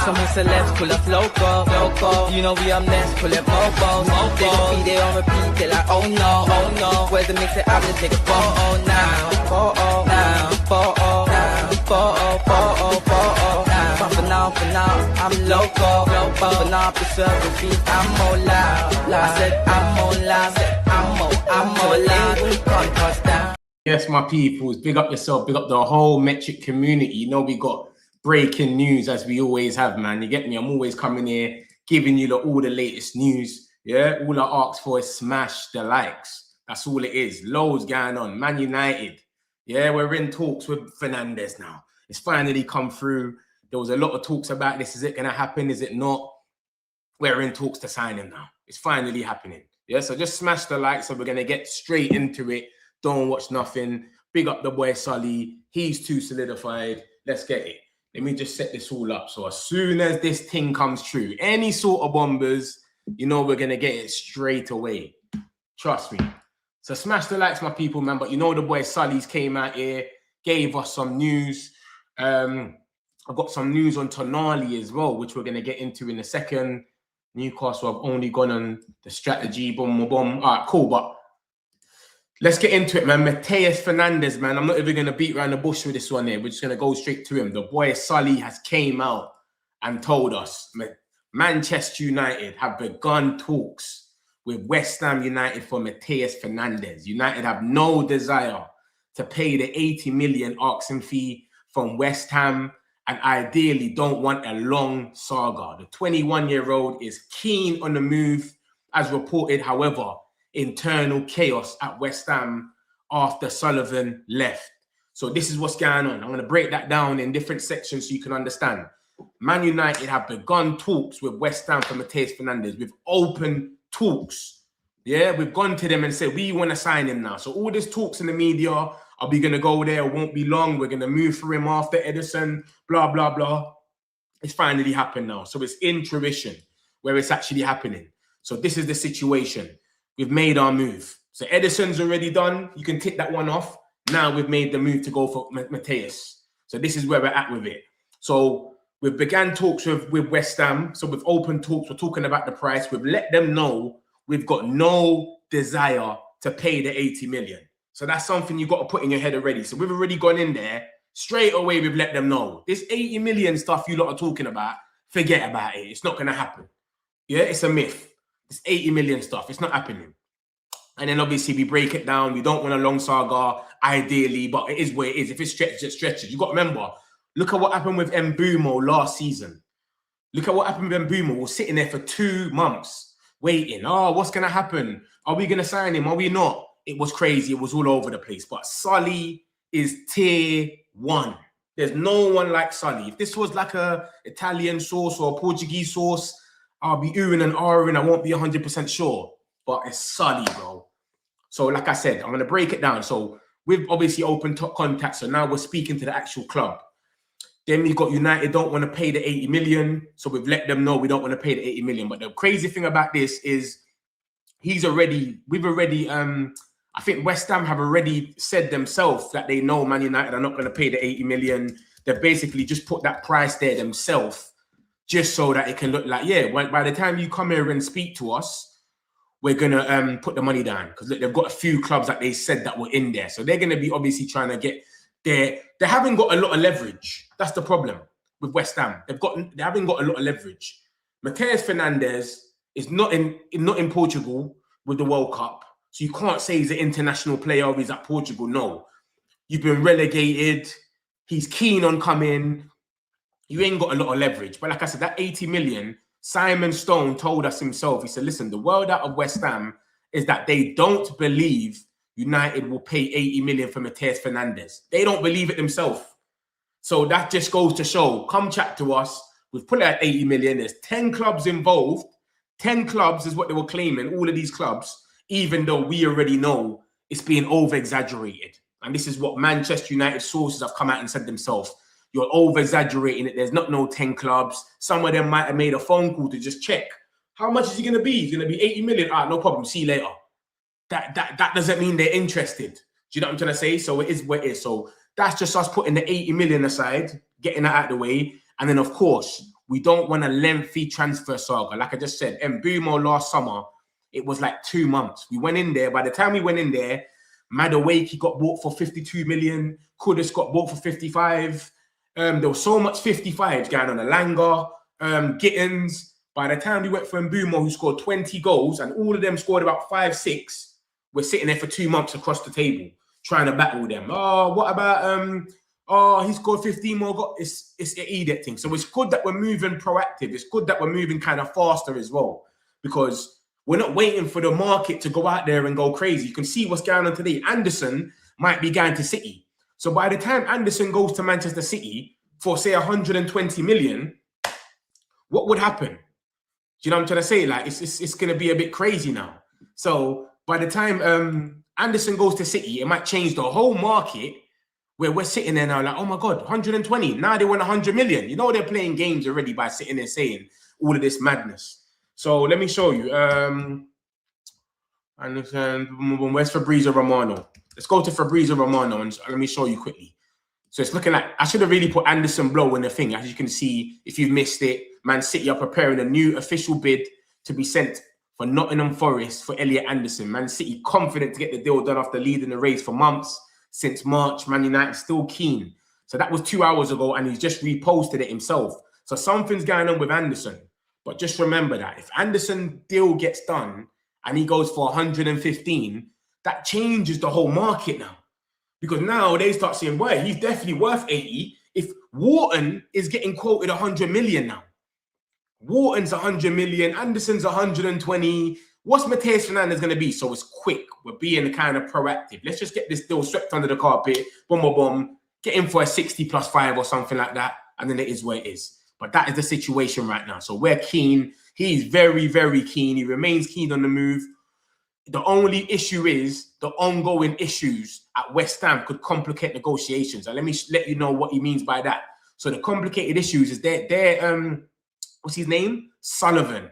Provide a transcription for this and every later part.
Some celebs pull up loco. You know we up next, pull up mobos. They gon' be there on repeat, they're like, oh no. Where's the mix it out, let's take a photo now. Photo. But for now, I'm loco. But now the service beat, I'm more loud. I said I'm more loud. I'm more loud. Can't touch down. Yes, my peoples, big up yourself, big up the whole Metric community. You know we got breaking news as we always have, man. You get me? I'm always coming here, giving you all the latest news. Yeah, all I ask for is smash the likes. That's all it is. Loads going on. Man United. Yeah, we're in talks with Fernandes now. It's finally come through. There was a lot of talks about this. Is it going to happen? Is it not? We're in talks to sign him now. It's finally happening. Yeah, so just smash the like. So we're going to get straight into it. Don't watch nothing. Big up the boy Sully. He's too solidified. Let's get it. Let me just set this all up. So as soon as this thing comes true, any sort of bombers, you know we're going to get it straight away. Trust me. So smash the likes, my people, man. But you know the boy Sully's came out here, gave us some news. I've got some news on Tonali as well, which we're going to get into in a second. Newcastle have only gone on the strategy, boom. All right, cool. But let's get into it, man. Mateus Fernandes, man. I'm not even going to beat around the bush with this one here. We're just going to go straight to him. The boy Sully has came out and told us Manchester United have begun talks with West Ham United for Mateus Fernandes. United have no desire to pay the 80 million auction fee from West Ham and ideally don't want a long saga. The 21-year-old is keen on the move, as reported. However, internal chaos at West Ham after Sullivan left. So this is what's going on. I'm going to break that down in different sections so you can understand. Man United have begun talks with West Ham for Mateus Fernandes. We've opened talks. Yeah, we've gone to them and said, we want to sign him now. So all this talks in the media, are we going to go there? It won't be long. We're going to move for him after Edison, blah, blah, blah. It's finally happened now. So it's in fruition where it's actually happening. So this is the situation. We've made our move. So Edison's already done. You can tick that one off. Now we've made the move to go for Mateus. So this is where we're at with it. So we've began talks with West Ham. So we've opened talks. We're talking about the price. We've let them know we've got no desire to pay the 80 million. So that's something you've got to put in your head already. So we've already gone in there. Straight away, we've let them know. This 80 million stuff you lot are talking about, forget about it. It's not going to happen. Yeah, it's a myth. This 80 million stuff, it's not happening. And then obviously we break it down. We don't want a long saga, ideally, but it is what it is. If it stretches, it stretches. You got to remember, look at what happened with Mbumo last season. Look at what happened with Mbumo. We're sitting there for 2 months waiting. Oh, what's going to happen? Are we going to sign him? Are we not? It was crazy. It was all over the place. But Sully is tier 1. There's no one like Sully. If this was like a Italian sauce or a Portuguese sauce, I'll be oohing and ahhing. I won't be 100% sure. But it's Sully, bro. So like I said, I'm going to break it down. So we've obviously opened top contact. So now we're speaking to the actual club. Then we've got United don't want to pay the 80 million. So we've let them know we don't want to pay the 80 million. But the crazy thing about this is I think West Ham have already said themselves that they know Man United are not going to pay the 80 million. They've basically just put that price there themselves just so that it can look like, yeah, by the time you come here and speak to us, we're going to put the money down. Because look, they've got a few clubs that they said that were in there. So they're going to be obviously trying to get there. They haven't got a lot of leverage. That's the problem with West Ham. They haven't got a lot of leverage. Mateus Fernandes is not in Portugal with the World Cup. So you can't say he's an international player or he's at Portugal. No. You've been relegated. He's keen on coming. You ain't got a lot of leverage. But like I said, that 80 million, Simon Stone told us himself. He said, listen, the word out of West Ham is that they don't believe United will pay 80 million for Mateus Fernandes. They don't believe it themselves. So that just goes to show, come chat to us. We've put out 80 million. There's 10 clubs involved. 10 clubs is what they were claiming, all of these clubs, even though we already know it's being over-exaggerated. And this is what Manchester United sources have come out and said themselves. You're over-exaggerating it. There's not no 10 clubs. Some of them might have made a phone call to just check. How much is he going to be? He's going to be 80 million. Ah, no problem. See you later. That doesn't mean they're interested. Do you know what I'm trying to say? So it is what it is. So that's just us putting the 80 million aside, getting that out of the way. And then, of course, we don't want a lengthy transfer saga. Like I just said, Mbumo last summer, it was like 2 months. We went in there. By the time we went in there, Madueke got bought for 52 million. Kudus got bought for 55. There was so much 55s going on. Alanga, Gittins. By the time we went for Mbumo, who scored 20 goals, and all of them scored about 5, 6, we're sitting there for 2 months across the table trying to battle them. Oh, what about he scored 15 more goals? It's an edict thing. So it's good that we're moving proactive. It's good that we're moving kind of faster as well, because we're not waiting for the market to go out there and go crazy. You can see what's going on today. Anderson might be going to City. So by the time Anderson goes to Manchester City for, say, 120 million, what would happen? Do you know what I'm trying to say? Like, it's going to be a bit crazy now. So by the time Anderson goes to City, it might change the whole market, where we're sitting there now like, oh my God, 120. Now they want 100 million. You know, they're playing games already by sitting there saying all of this madness. So let me show you. Where's Fabrizio Romano? Let's go to Fabrizio Romano and let me show you quickly. So it's looking like, I should have really put Anderson Blow in the thing. As you can see, if you've missed it, Man City are preparing a new official bid to be sent for Nottingham Forest for Elliot Anderson. Man City confident to get the deal done after leading the race for months. Since March, Man United still keen. So that was 2 hours ago, and he's just reposted it himself. So something's going on with Anderson. But just remember that if Anderson deal gets done and he goes for 115, that changes the whole market now. Because now they start saying, well, he's definitely worth 80. If Wharton is getting quoted 100 million now. Wharton's 100 million, Anderson's 120. What's Mateus Fernandes going to be? So it's quick. We're being kind of proactive. Let's just get this deal swept under the carpet. Boom, boom, boom. Get him for a 60 plus 5 or something like that. And then it is where it is. But that is the situation right now. So we're keen. He's very, very keen. He remains keen on the move. The only issue is the ongoing issues at West Ham could complicate negotiations. And let me let you know what he means by that. So the complicated issues is they're what's his name? Sullivan,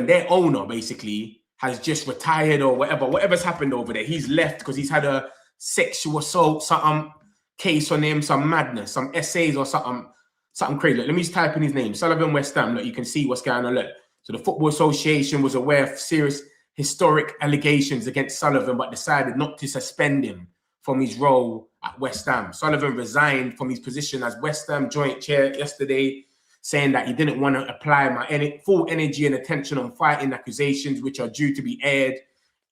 their owner, basically has just retired or whatever's happened over there. He's left because he's had a sexual assault, something case on him, some madness, some essays or something crazy. Look, let me just type in his name, Sullivan West Ham. Look, you can see what's going on. Look, so the Football Association was aware of serious historic allegations against Sullivan, but decided not to suspend him from his role at West Ham. Sullivan resigned from his position as West Ham joint chair yesterday, saying that he didn't want to apply my full energy and attention on fighting accusations, which are due to be aired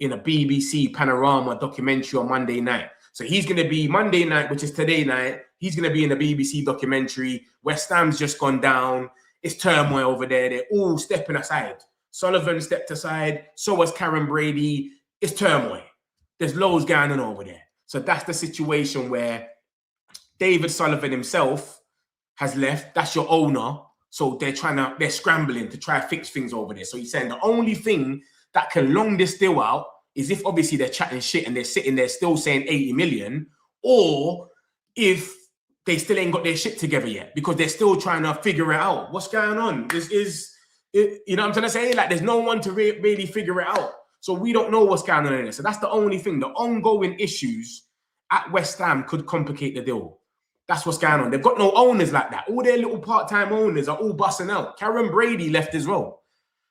in a BBC Panorama documentary on Monday night. So he's going to be Monday night, which is today night. He's going to be in the BBC documentary. West Ham's just gone down. It's turmoil over there. They're all stepping aside. Sullivan stepped aside. So was Karen Brady. It's turmoil. There's loads going on over there. So that's the situation where David Sullivan himself has left. That's your owner. So they're scrambling to try to fix things over there. So he's saying the only thing that can long this deal out is if obviously they're chatting shit and they're sitting there still saying 80 million, or if they still ain't got their shit together yet because they're still trying to figure it out. What's going on? You know what I'm trying to say? Like, there's no one to really figure it out. So we don't know what's going on in there. So that's the only thing. The ongoing issues at West Ham could complicate the deal. That's what's going on. They've got no owners like that. All their little part-time owners are all busting out. Karen Brady left as well.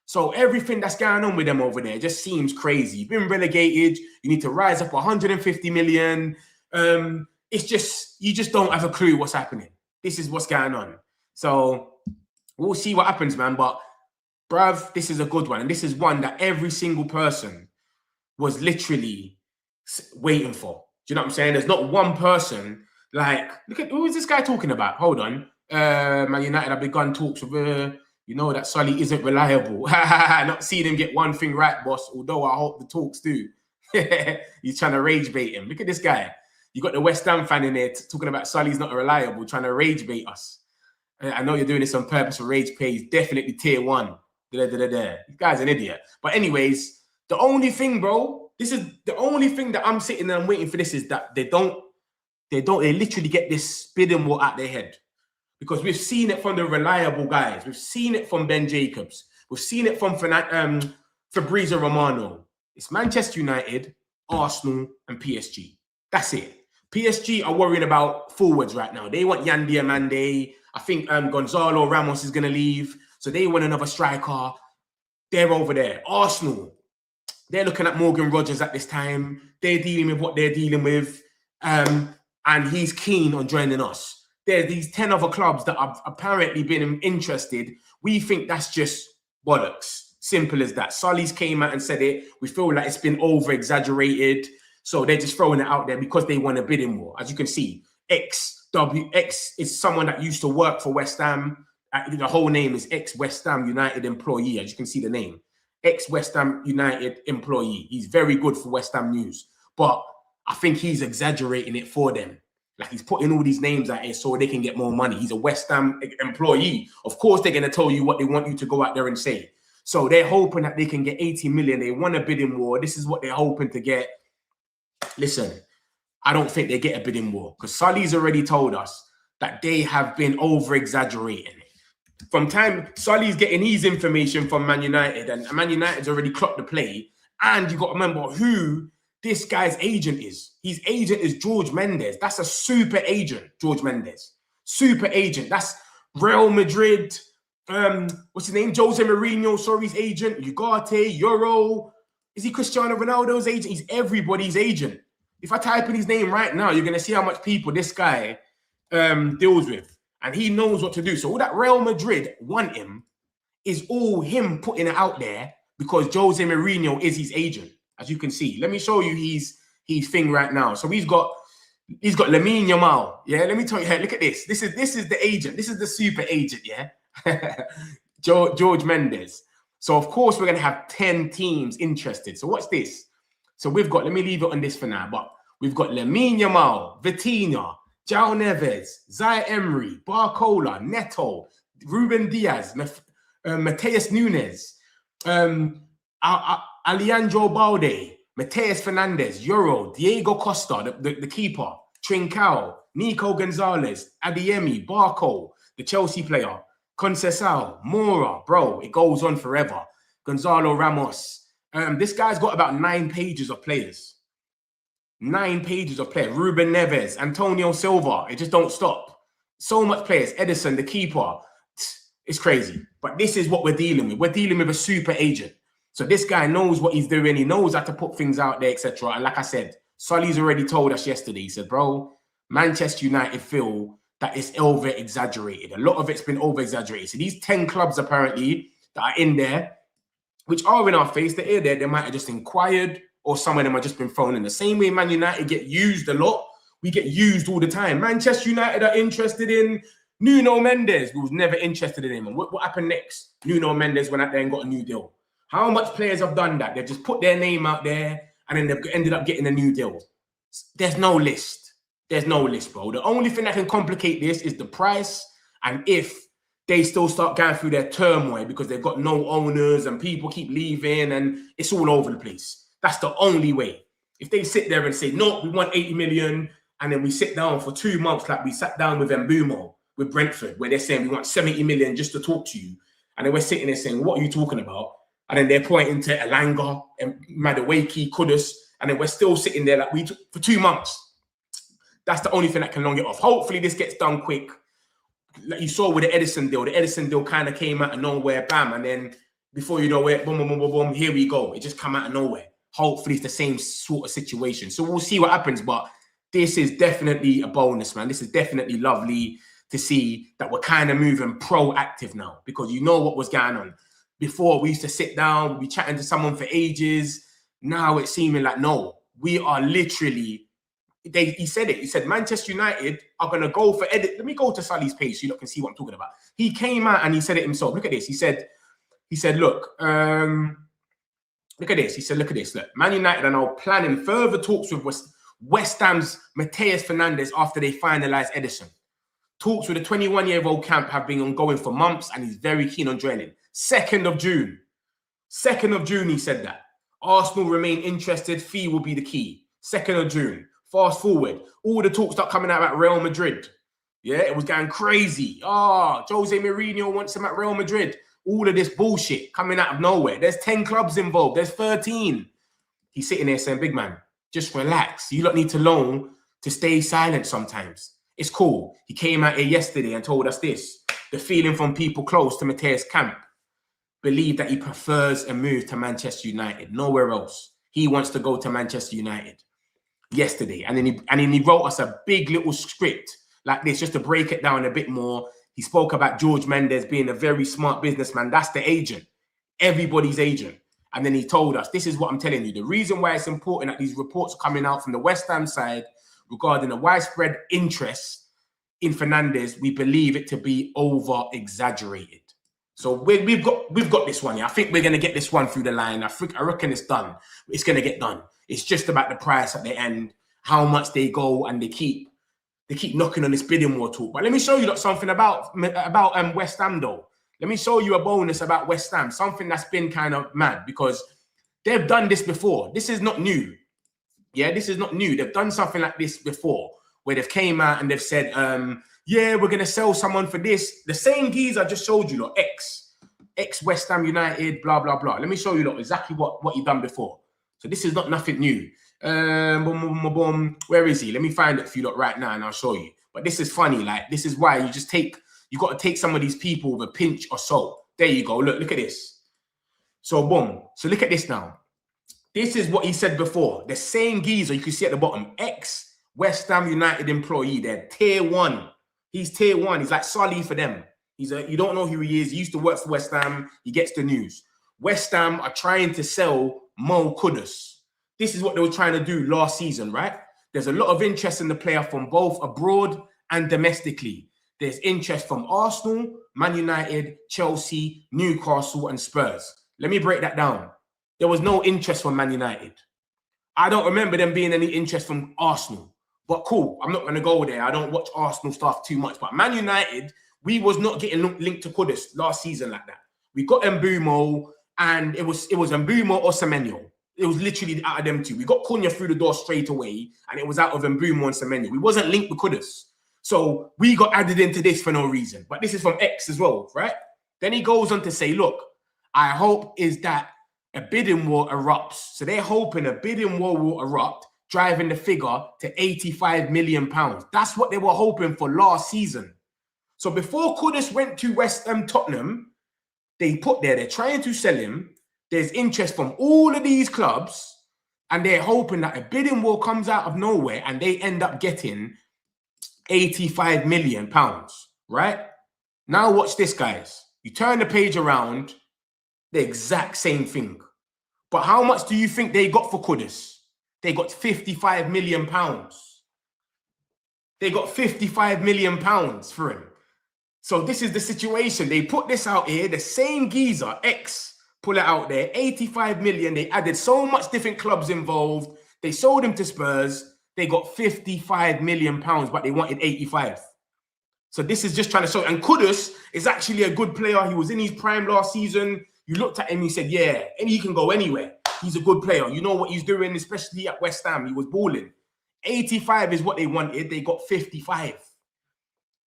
So everything that's going on with them over there just seems crazy. You've been relegated. You need to rise up 150 million. It's just, you just don't have a clue what's happening. This is what's going on. So we'll see what happens, man. But, bruv, this is a good one. And this is one that every single person was literally waiting for. Do you know what I'm saying? There's not one person. Like, look at, who is this guy talking about? Hold on. Man United have begun talks with, you know, that Solly isn't reliable. Not seeing him get one thing right, boss, although I hope the talks do. He's trying to rage bait him. Look at this guy. You got the West Ham fan in there talking about Solly's not reliable, trying to rage bait us. I know you're doing this on purpose for rage pay. He's definitely tier 1. This guy's an idiot. But anyways, the only thing, bro, this is the only thing that I'm sitting there and waiting for this is that they literally get this spitting war out their head. Because we've seen it from the reliable guys. We've seen it from Ben Jacobs. We've seen it from Fabrizio Romano. It's Manchester United, Arsenal, and PSG. That's it. PSG are worrying about forwards right now. They want Yan Diomande. I think Gonzalo Ramos is going to leave. So they want another striker. They're over there. Arsenal, they're looking at Morgan Rogers at this time. They're dealing with what they're dealing with. And he's keen on joining us. There's these 10 other clubs that have apparently been interested. We think that's just bollocks. Simple as that. Sully's came out and said it. We feel like it's been over-exaggerated. So they're just throwing it out there because they want a bidding war. As you can see, X is someone that used to work for West Ham. The whole name is ex-West Ham United employee. As you can see the name. Ex-West Ham United employee. He's very good for West Ham news. But I think he's exaggerating it for them. Like he's putting all these names out here so they can get more money. He's a West Ham employee. Of course, they're going to tell you what they want you to go out there and say. So they're hoping that they can get 80 million. They want a bidding war. This is what they're hoping to get. Listen, I don't think they get a bidding war because Sully's already told us that they have been over-exaggerating it. From time Sully's getting his information from Man United, and Man United's already clocked the play. And you got to remember who this guy's agent is. His agent is George Mendes. That's a super agent, George Mendes. Super agent. That's Real Madrid. What's his name? Jose Mourinho, sorry, his agent. Ugarte, Euro. Is he Cristiano Ronaldo's agent? He's everybody's agent. If I type in his name right now, you're going to see how much people this guy deals with. And he knows what to do. So all that Real Madrid want him is all him putting it out there because Jose Mourinho is his agent. As you can see, let me show you his thing right now. So he's got Lamine Yamal. Yeah, let me tell you. Hey, look at this. This is the agent. This is the super agent. Yeah, George Mendes. So of course we're gonna have 10 teams interested. So what's this? So we've got. Let me leave it on this for now. But we've got Lamine Yamal, Vitinha, João Neves, Zaire Emery, Barcola, Neto, Ruben Diaz, Mateus Nunes, Alejandro Balde, Mateus Fernandes, Euro, Diego Costa, the keeper, Trincao, Nico Gonzalez, Adeyemi, Barco, the Chelsea player, Conceição, Moura, bro, it goes on forever. Gonzalo Ramos. This guy's got about 9 pages of players. 9 pages of players. Ruben Neves, Antonio Silva. It just don't stop. So much players. Edison, the keeper. It's crazy. But this is what we're dealing with. We're dealing with a super agent. So this guy knows what he's doing. He knows how to put things out there, etc. And like I said, Sully's already told us yesterday. He said, bro, Manchester United feel that it's over-exaggerated. A lot of it's been over-exaggerated. So these 10 clubs apparently that are in there, which are in our face, they're there. They might have just inquired or some of them have just been thrown in. The same way Man United get used a lot. We get used all the time. Manchester United are interested in Nuno Mendes. We was never interested in him. And what happened next? Nuno Mendes went out there and got a new deal. How much players have done that? They've just put their name out there and then they've ended up getting a new deal. There's no list. There's no list, bro. The only thing that can complicate this is the price and if they still start going through their turmoil because they've got no owners and people keep leaving and it's all over the place. That's the only way. If they sit there and say, no, we want 80 million and then we sit down for 2 months like we sat down with Mbumo, with Brentford, where they're saying we want 70 million just to talk to you. And then we're sitting there saying, what are you talking about? And then they're pointing to Elanga and Madueke, Kudus, and then we're still sitting there like we took for 2 months. That's the only thing that can long it off. Hopefully this gets done quick. Like you saw with the Edison deal kind of came out of nowhere, bam, and then before you know it, boom, boom, boom, boom, boom, here we go. It just come out of nowhere. Hopefully it's the same sort of situation. So we'll see what happens, but this is definitely a bonus, man. This is definitely lovely to see that we're kind of moving proactive now because you know what was going on. Before, we used to sit down, we'd be chatting to someone for ages. Now it's seeming like, no, we are literally, he said it. He said, Manchester United are going to go for edit. Let me go to Sully's page so you can see what I'm talking about. He came out and he said it himself. Look at this. He said, look at this. He said, look at this. Look, Man United are now planning further talks with West Ham's Mateus Fernandes after they finalise Edison. Talks with the 21-year-old camp have been ongoing for months and he's very keen on joining. 2nd of June. 2nd of June, he said that. Arsenal remain interested. Fee will be the key. 2nd of June. Fast forward. All the talks start coming out about Real Madrid. Yeah, it was going crazy. Jose Mourinho wants him at Real Madrid. All of this bullshit coming out of nowhere. There's 10 clubs involved. There's 13. He's sitting there saying, big man, just relax. You lot need to learn to stay silent sometimes. It's cool. He came out here yesterday and told us this. The feeling from people close to Mateus' camp believe that he prefers a move to Manchester United, nowhere else. He wants to go to Manchester United yesterday. And then he wrote us a big little script like this, just to break it down a bit more. He spoke about George Mendes being a very smart businessman. That's the agent, everybody's agent. And then he told us, this is what I'm telling you. The reason why it's important that these reports are coming out from the West Ham side regarding a widespread interest in Fernandes, we believe it to be over-exaggerated. So we've got this one. Yeah, I think we're going to get this one through the line. I reckon it's done. It's going to get done. It's just about the price at the end, how much they go, and they keep knocking on this bidding war talk. But let me show you something about West Ham though. Let me show you a bonus about West Ham, something that's been kind of mad because they've done this before. This is not new. Yeah, this is not new. They've done something like this before where they've came out and they've said, yeah, we're going to sell someone for this. The same geezer I just showed you, ex West Ham United, blah, blah, blah. Let me show you exactly what he done before. So this is not nothing new. Where is he? Let me find it for you right now and I'll show you. But this is funny. Like, this is why you got to take some of these people with a pinch or salt. There you go. Look at this. So boom. So look at this now. This is what he said before. The same geezer you can see at the bottom. Ex West Ham United employee. They're tier 1. He's tier 1. He's like Solly for them. You don't know who he is. He used to work for West Ham. He gets the news. West Ham are trying to sell Mo Kudus. This is what they were trying to do last season, right? There's a lot of interest in the player from both abroad and domestically. There's interest from Arsenal, Man United, Chelsea, Newcastle, and Spurs. Let me break that down. There was no interest from Man United. I don't remember them being any interest from Arsenal. But cool, I'm not going to go there. I don't watch Arsenal stuff too much. But Man United, we was not getting linked to Kudus last season like that. We got Mbumo, and it was Mbumo or Semenyo. It was literally out of them two. We got Cunha through the door straight away, and it was out of Mbumo and Semenyo. We wasn't linked with Kudus. So we got added into this for no reason. But this is from X as well, right? Then he goes on to say, look, I hope is that a bidding war erupts. So they're hoping a bidding war will erupt, driving the figure to £85 million. That's what they were hoping for last season. So before Kudus went to West Ham Tottenham, they're trying to sell him. There's interest from all of these clubs, and they're hoping that a bidding war comes out of nowhere and they end up getting £85 million, right? Now watch this, guys. You turn the page around, the exact same thing. But how much do you think they got for Kudus? They got £55 million. They got £55 million for him. So this is the situation. They put this out here, the same geezer, X, pull it out there, 85 million. They added so much different clubs involved. They sold him to Spurs. They got £55 million, but they wanted 85. So this is just trying to show. And Kudus is actually a good player. He was in his prime last season. You looked at him, you said, yeah, and he can go anywhere. He's a good player. You know what he's doing, especially at West Ham. He was balling. 85 is what they wanted. They got 55.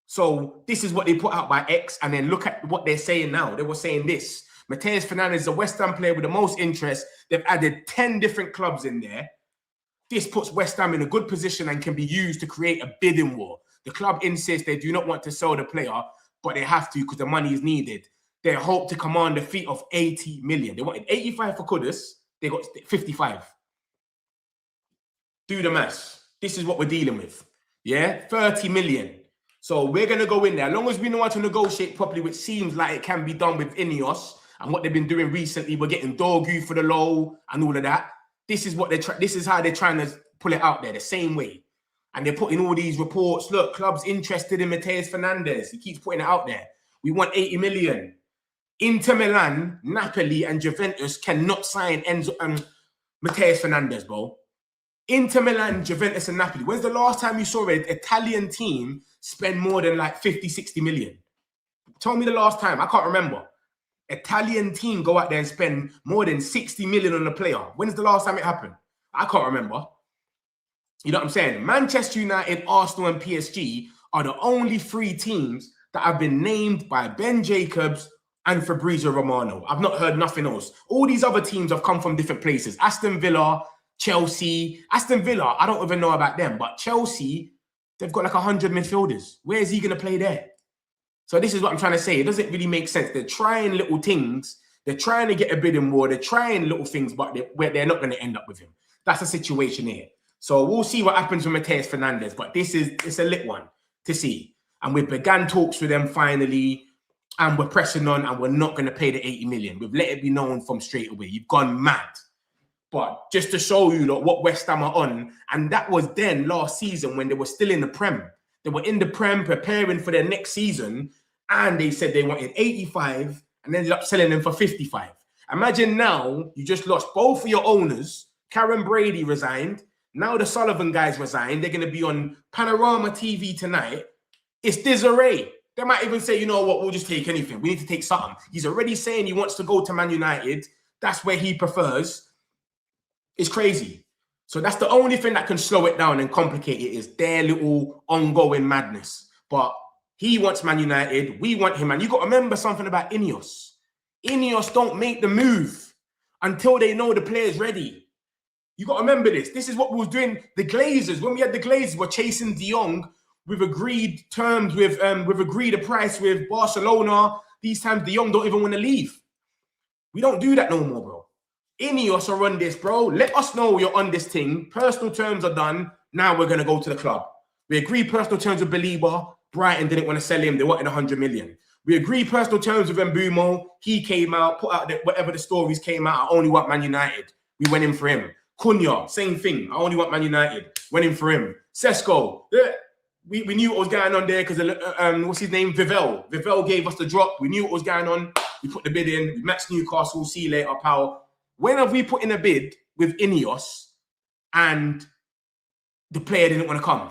So this is what they put out by X. And then look at what they're saying now. They were saying this. Mateus Fernandes is a West Ham player with the most interest. They've added 10 different clubs in there. This puts West Ham in a good position and can be used to create a bidding war. The club insists they do not want to sell the player, but they have to because the money is needed. They hope to command a fee of 80 million. They wanted 85 for Kudus. They got 55. Do the maths. This is what we're dealing with. Yeah, 30 million. So we're going to go in there. As long as we know how to negotiate properly, which seems like it can be done with Ineos and what they've been doing recently, we're getting Dorgu for the low and all of that. This is what this is how they're trying to pull it out there, the same way. And they're putting all these reports. Look, clubs interested in Mateus Fernandes. He keeps putting it out there. We want 80 million. Inter Milan, Napoli, and Juventus cannot sign Mateus Fernandes, bro. Inter Milan, Juventus, and Napoli. When's the last time you saw an Italian team spend more than like 50, 60 million? Tell me the last time. I can't remember. Italian team go out there and spend more than 60 million on a player. When's the last time it happened? I can't remember. You know what I'm saying? Manchester United, Arsenal, and PSG are the only three teams that have been named by Ben Jacobs and Fabrizio Romano. I've not heard nothing else. All these other teams have come from different places. Aston Villa, Chelsea. Aston Villa, I don't even know about them, but Chelsea They've got like 100 midfielders. Where is he going to play there? So this is what I'm trying to say. It doesn't really make sense. They're trying little things. They're trying to get a bid in war. They're trying little things, but they're not going to end up with him. That's the situation here. So we'll see what happens with Mateus Fernandes. But it's a lit one to see. And we've begun talks with them finally. And we're pressing on. And we're not going to pay the 80 million. We've let it be known from straight away. You've gone mad. But just to show you what West Ham are on. And that was then last season when they were still in the Prem. They were in the Prem preparing for their next season. And they said they wanted 85 and ended up selling them for 55. Imagine now you just lost both of your owners. Karen Brady resigned. Now the Sullivan guys resigned. They're going to be on Panorama TV tonight. It's disarray. They might even say, you know what, we'll just take anything. We need to take something. He's already saying he wants to go to Man United. That's where he prefers. It's crazy. So that's the only thing that can slow it down and complicate it is their little ongoing madness. But he wants Man United. We want him. And you got to remember something about Ineos. Ineos don't make the move until they know the player's ready. You got to remember this. This is what we was doing. The Glazers, when we had the Glazers, were chasing De Jong with agreed terms, with agreed a price with Barcelona. These times De Jong don't even want to leave. We don't do that no more, bro. Ineos are on this, bro. Let us know you're on this thing. Personal terms are done. Now we're going to go to the club. We agreed personal terms with Belieber. Brighton didn't want to sell him. They wanted 100 million. We agreed personal terms with Mbumo. He came out, put out whatever the stories came out. I only want Man United. We went in for him. Cunha, same thing. I only want Man United. Went in for him. Sesko. We knew what was going on there because, what's his name? Vivel. Vivel gave us the drop. We knew what was going on. We put the bid in. We matched Newcastle. See you later, pal. When have we put in a bid with Ineos and the player didn't want to come?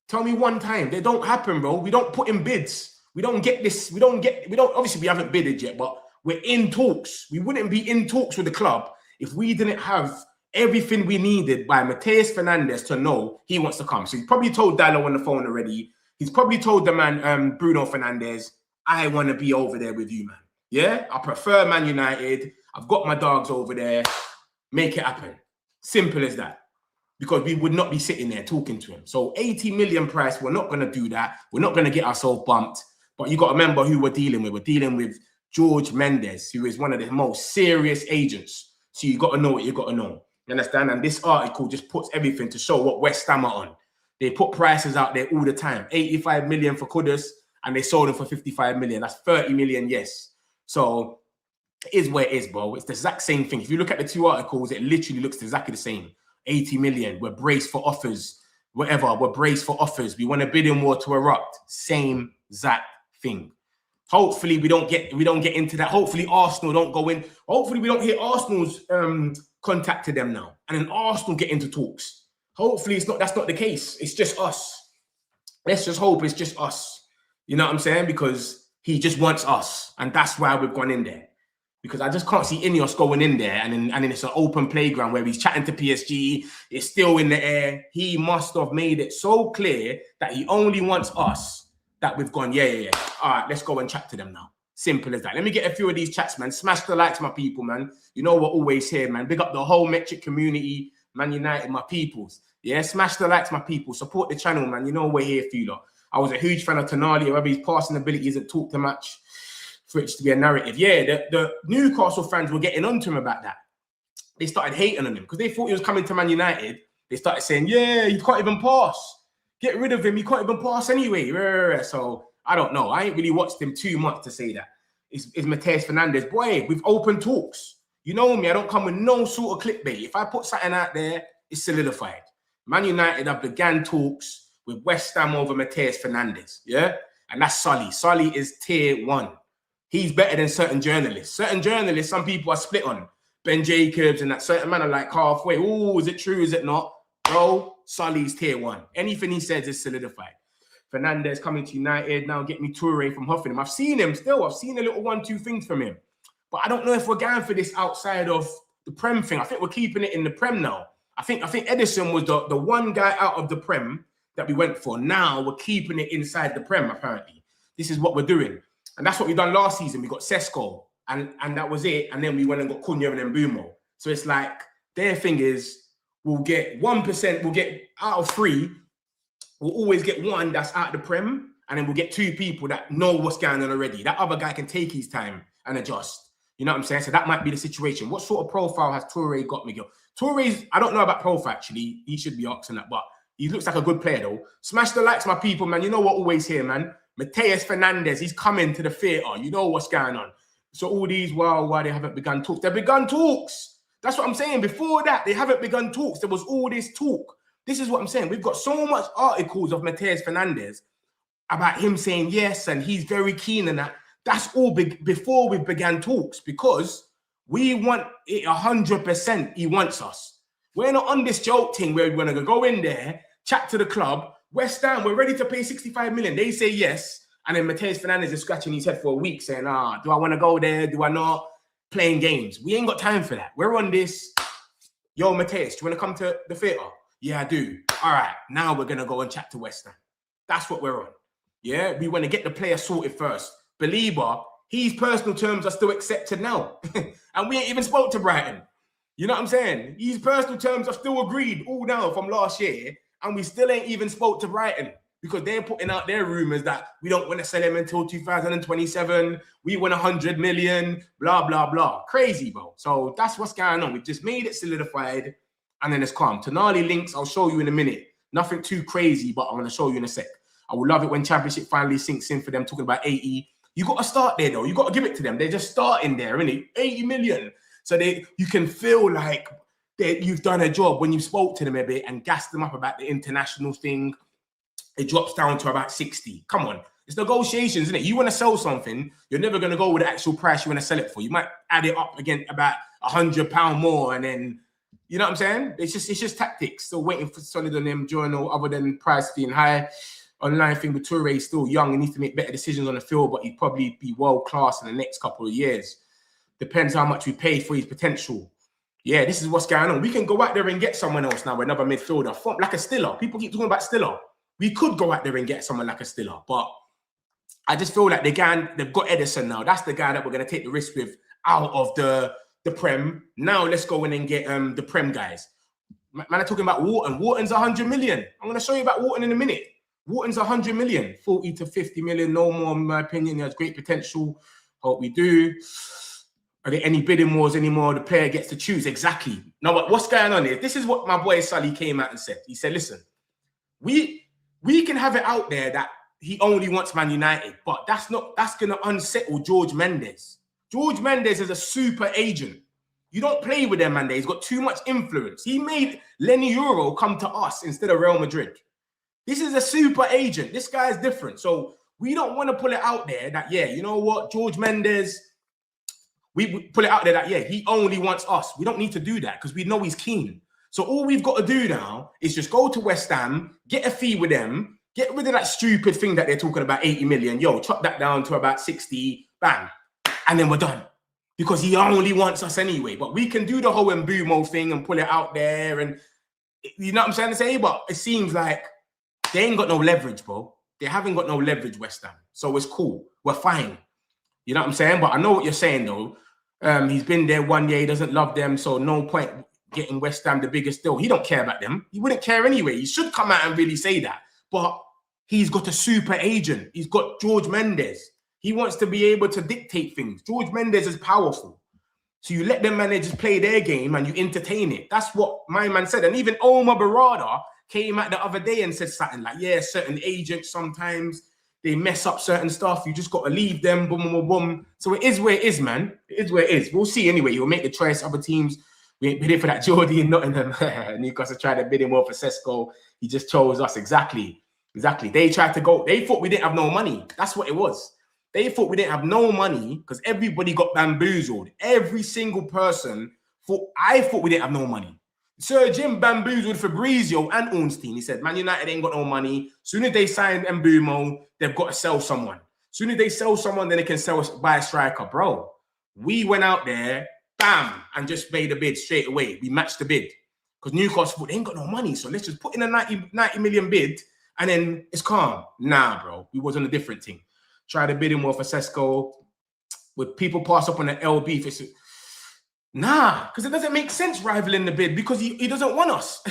Tell me one time. They don't happen, bro. We don't put in bids. We don't get this. Obviously, we haven't bidded yet, but we're in talks. We wouldn't be in talks with the club if we didn't have everything we needed by Mateus Fernandes to know he wants to come. So he's probably told Dallo on the phone already. He's probably told the man, Bruno Fernandes, I want to be over there with you, man. Yeah? I prefer Man United. I've got my dogs over there. Make it happen. Simple as that. Because we would not be sitting there talking to him. So 80 million price, we're not going to do that. We're not going to get ourselves bumped. But you got to remember who we're dealing with. We're dealing with George Mendes, who is one of the most serious agents. So you got to know what you got to know. You understand? And this article just puts everything to show what West Ham are on. They put prices out there all the time. 85 million for Kudus, and they sold him for 55 million. That's 30 million, yes. So it is where it is, bro. It's the exact same thing. If you look at the two articles, it literally looks exactly the same. 80 million. We're braced for offers. Whatever. We're braced for offers. We want a bidding war to erupt. Same exact thing. Hopefully we don't get into that. Hopefully Arsenal don't go in. Hopefully we don't hear Arsenal's contact to them now, and then Arsenal get into talks. Hopefully that's not the case. It's just us. Let's just hope it's just us. You know what I'm saying? Because he just wants us, and that's why we've gone in there. Because I just can't see Ineos going in there, and then it's an open playground where he's chatting to PSG. It's still in the air. He must have made it so clear that he only wants us. That we've gone, yeah. All right, let's go and chat to them now. Simple as that. Let me get a few of these chats, man. Smash the likes, my people, man. You know we're always here, man. Big up the whole Metric community, Man United, my peoples. Yeah, smash the likes, my people. Support the channel, man. You know we're here for you lot. I was a huge fan of Tonali. Whether his passing ability isn't talk too much for it to be a narrative. Yeah, the Newcastle fans were getting on to him about that. They started hating on him because they thought he was coming to Man United. They started saying, yeah, you can't even pass. Get rid of him. He can't even pass anyway. So I don't know. I ain't really watched him too much to say that. It's Mateus Fernandes. Boy, we've open talks. You know me. I don't come with no sort of clickbait. If I put something out there, it's solidified. Man United have began talks with West Ham over Mateus Fernandes. Yeah? And that's Solly. Solly is tier 1. He's better than certain journalists. Certain journalists, some people are split on. Ben Jacobs and that certain man are like halfway. Oh, is it true? Is it not? Bro, Solly's tier 1. Anything he says is solidified. Fernandes coming to United. Now get me Toure from Hoffenheim. I've seen him still. I've seen a little 1-2 things from him. But I don't know if we're going for this outside of the Prem thing. I think we're keeping it in the Prem now. I think Edison was the one guy out of the Prem that we went for. Now we're keeping it inside the Prem, apparently. This is what we're doing. And that's what we done last season. We got Sesko. And that was it. And then we went and got Cunha and Mbumo. So it's like, their thing is, we'll get 1%, we'll get out of 3, we'll always get one that's out of the Prem, and then we'll get 2 people that know what's going on already. That other guy can take his time and adjust. You know what I'm saying? So that might be the situation. What sort of profile has Toure got, Miguel? Toure's, I don't know about profile, actually. He should be asking that, but he looks like a good player, though. Smash the likes, my people, man. You know what always here, man. Mateus Fernandes, he's coming to the theatre. You know what's going on. So all these, why they haven't begun talks. They've begun talks. That's what I'm saying. Before that, they haven't begun talks. There was all this talk. This is what I'm saying. We've got so much articles of Mateus Fernandes about him saying yes, and he's very keen and that. That's all before we began talks, because we want it 100%. He wants us. We're not on this joke thing where we're going to go in there, chat to the club. West Ham, we're ready to pay 65 million. They say yes. And then Mateus Fernandes is scratching his head for a week saying, do I want to go there? Do I not? Playing games. We ain't got time for that. We're on this. Yo, Mateus, do you want to come to the theatre? Yeah, I do. All right. Now we're going to go and chat to West Ham. That's what we're on. Yeah, we want to get the player sorted first. Belieber, his personal terms are still accepted now. And we ain't even spoke to Brighton. You know what I'm saying? His personal terms are still agreed all now from last year. And we still ain't even spoke to Brighton, because they're putting out their rumours that we don't want to sell him until 2027. We want 100 million, blah, blah, blah. Crazy, bro. So that's what's going on. We've just made it solidified, and then it's calm. Tonali links, I'll show you in a minute. Nothing too crazy, but I'm going to show you in a sec. I would love it when Championship finally sinks in for them, talking about 80. You got to start there, though. You got to give it to them. They're just starting there, innit? 80 million. So you can feel like you've done a job when you spoke to them a bit and gassed them up about the international thing. It drops down to about 60. Come on. It's negotiations, isn't it? You want to sell something, you're never going to go with the actual price you want to sell it for. You might add it up again about £100 more, and then, you know what I'm saying? It's just tactics. Still waiting for solid on them journal, other than price being high. Online thing with Toure, is still young. He needs to make better decisions on the field, but he'd probably be world-class in the next couple of years. Depends how much we pay for his potential. Yeah, this is what's going on. We can go out there and get someone else now, another midfielder, like a Stiller. People keep talking about Stiller. We could go out there and get someone like a Stiller, but I just feel like they've got Edison now. That's the guy that we're going to take the risk with out of the Prem. Now let's go in and get the Prem guys. Man, I'm talking about Wharton. Wharton's 100 million. I'm going to show you about Wharton in a minute. Wharton's 100 million, 40 to 50 million, no more, in my opinion. He has great potential. Hope we do. Are there any bidding wars anymore? The player gets to choose. Exactly. Now, what's going on here? This is what my boy Sully came out and said. He said, listen, we can have it out there that he only wants Man United, but that's going to unsettle George Mendes. George Mendes is a super agent. You don't play with them, man. He's got too much influence. He made Lenny Euro come to us instead of Real Madrid. This is a super agent. This guy is different. So we don't want to pull it out there that, yeah, you know what, George Mendes, we pull it out there that, yeah, he only wants us. We don't need to do that because we know he's keen. So all we've got to do now is just go to West Ham, get a fee with them, get rid of that stupid thing that they're talking about, 80 million. Yo, chop that down to about 60, bang, and then we're done. Because he only wants us anyway. But we can do the whole Mbumo thing and pull it out there. And you know what I'm trying to say? But it seems like they ain't got no leverage, bro. They haven't got no leverage, West Ham. So it's cool. We're fine. You know what I'm saying? But I know what you're saying, though. He's been there 1 year. He doesn't love them. So no point getting West Ham the biggest deal. He don't care about them. He wouldn't care anyway. He should come out and really say that. But he's got a super agent. He's got George Mendes. He wants to be able to dictate things. George Mendes is powerful. So you let them managers play their game and you entertain it. That's what my man said. And even Omar Barada came out the other day and said something like, yeah, certain agents, sometimes they mess up certain stuff. You just got to leave them, boom, boom, boom, boom. So it is where it is, man. It is where it is. We'll see anyway. He'll make the choice. Other teams, we ain't bidding for that Geordie in Nottingham. Newcastle tried to bid him more for Sesko. He just chose us. Exactly. They tried to go. They thought we didn't have no money. That's what it was. They thought we didn't have no money because everybody got bamboozled. Every single person thought, I thought we didn't have no money. Sir Jim bamboozled Fabrizio and Ornstein. He said, Man United ain't got no money. Soon as they signed Mbumo, they've got to sell someone. Soon as they sell someone, then they can buy a striker. Bro, we went out there, bam, and just made a bid straight away. We matched the bid because Newcastle thought they ain't got no money. So let's just put in a 90 million bid and then it's calm. Nah, bro, we was on a different thing. Try to bid him more for Sesko. Would people pass up on the LB? Nah, because it doesn't make sense rivaling the bid because he doesn't want us.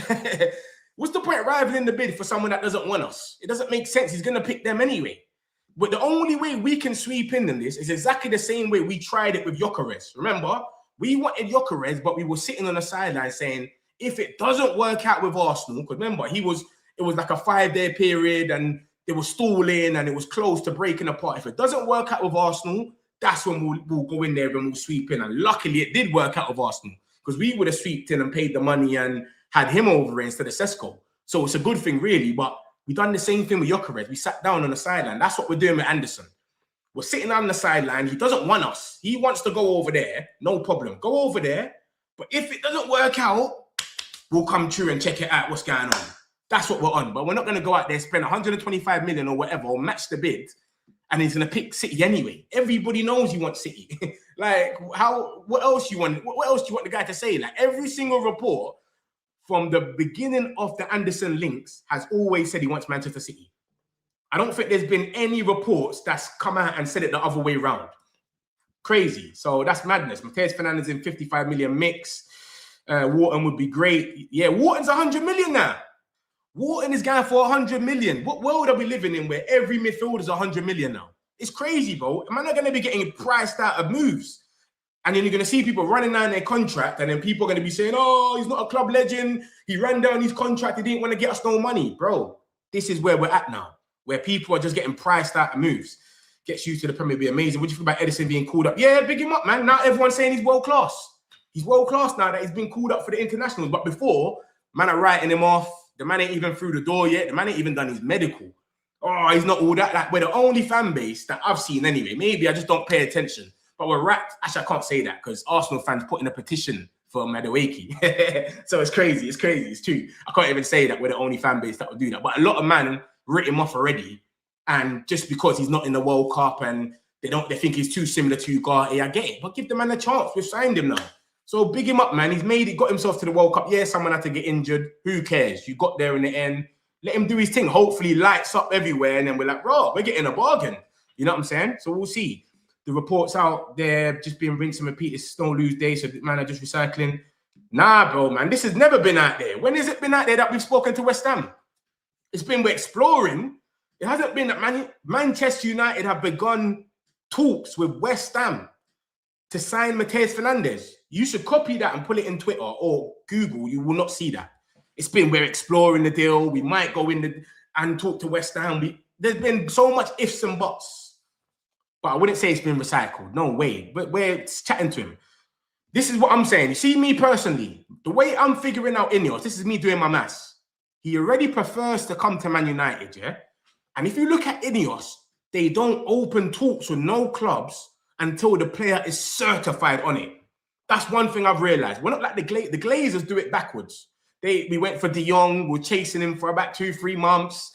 What's the point rivaling the bid for someone that doesn't want us? It doesn't make sense. He's going to pick them anyway. But the only way we can sweep in this is exactly the same way we tried it with Gyökeres. Remember, we wanted Gyökeres, but we were sitting on the sideline saying, if it doesn't work out with Arsenal, because remember, it was like a 5-day period and they were stalling and it was close to breaking apart. If it doesn't work out with Arsenal, that's when we'll go in there and we'll sweep in. And luckily, it did work out with Arsenal because we would have sweeped in and paid the money and had him over instead of Sesko. So it's a good thing, really. But we done the same thing with Gyökeres. We sat down on the sideline. That's what we're doing with Anderson. We're sitting on the sideline. He doesn't want us. He wants to go over there. No problem. Go over there. But if it doesn't work out, we'll come through and check it out, what's going on. That's what we're on. But we're not going to go out there, spend 125 million or whatever, or match the bid, and he's going to pick City anyway. Everybody knows he wants City. Like, what else you want? What else do you want the guy to say? Like, every single report from the beginning of the Anderson links has always said he wants Manchester City. I don't think there's been any reports that's come out and said it the other way around. Crazy. So that's madness. Mateus Fernandes in 55 million mix. Wharton would be great. Yeah, Wharton's 100 million now. Wharton is going for 100 million. What world are we living in where every midfielder is 100 million now? It's crazy, bro. Am I not going to be getting priced out of moves? And then you're going to see people running down their contract, and then people are going to be saying, oh, he's not a club legend. He ran down his contract. He didn't want to get us no money. Bro, this is where we're at now, where people are just getting priced out of moves. Gets used to the Premier League, be amazing. What do you think about Edison being called up? Yeah, big him up, man. Now everyone's saying he's world class. He's world class now that he's been called up for the internationals. But before, man are writing him off. The man ain't even through the door yet. The man ain't even done his medical. Oh, he's not all that. Like, we're the only fan base that I've seen anyway. Maybe I just don't pay attention. But we're wrapped. Actually, I can't say that because Arsenal fans put in a petition for Madueke. So it's crazy. It's crazy. It's true. I can't even say that we're the only fan base that will do that. But a lot of man written him off already. And just because he's not in the World Cup and they think he's too similar to Ugarte, I get it. But give the man a chance. We've signed him now. So big him up, man. He's made it, got himself to the World Cup. Yeah, someone had to get injured. Who cares? You got there in the end. Let him do his thing. Hopefully lights up everywhere. And then we're like, bro, we're getting a bargain. You know what I'm saying? So we'll see. The reports out there just being rinsed and repeated. It's no lose day. So man are just recycling. Nah, bro, man. This has never been out there. When has it been out there that we've spoken to West Ham? It's been we're exploring. It hasn't been that Manchester United have begun talks with West Ham to sign Mateus Fernandes. You should copy that and put it in Twitter or Google. You will not see that. It's been we're exploring the deal. We might go in and talk to West Ham. There's been so much ifs and buts. But I wouldn't say it's been recycled. No way. But we're chatting to him. This is what I'm saying. You see me personally, the way I'm figuring out Ineos, this is me doing my maths. He already prefers to come to Man United, yeah? And if you look at Ineos, they don't open talks with no clubs until the player is certified on it. That's one thing I've realized. We're not like the Glazers do it backwards. We went for De Jong. We're chasing him for about 2-3 months.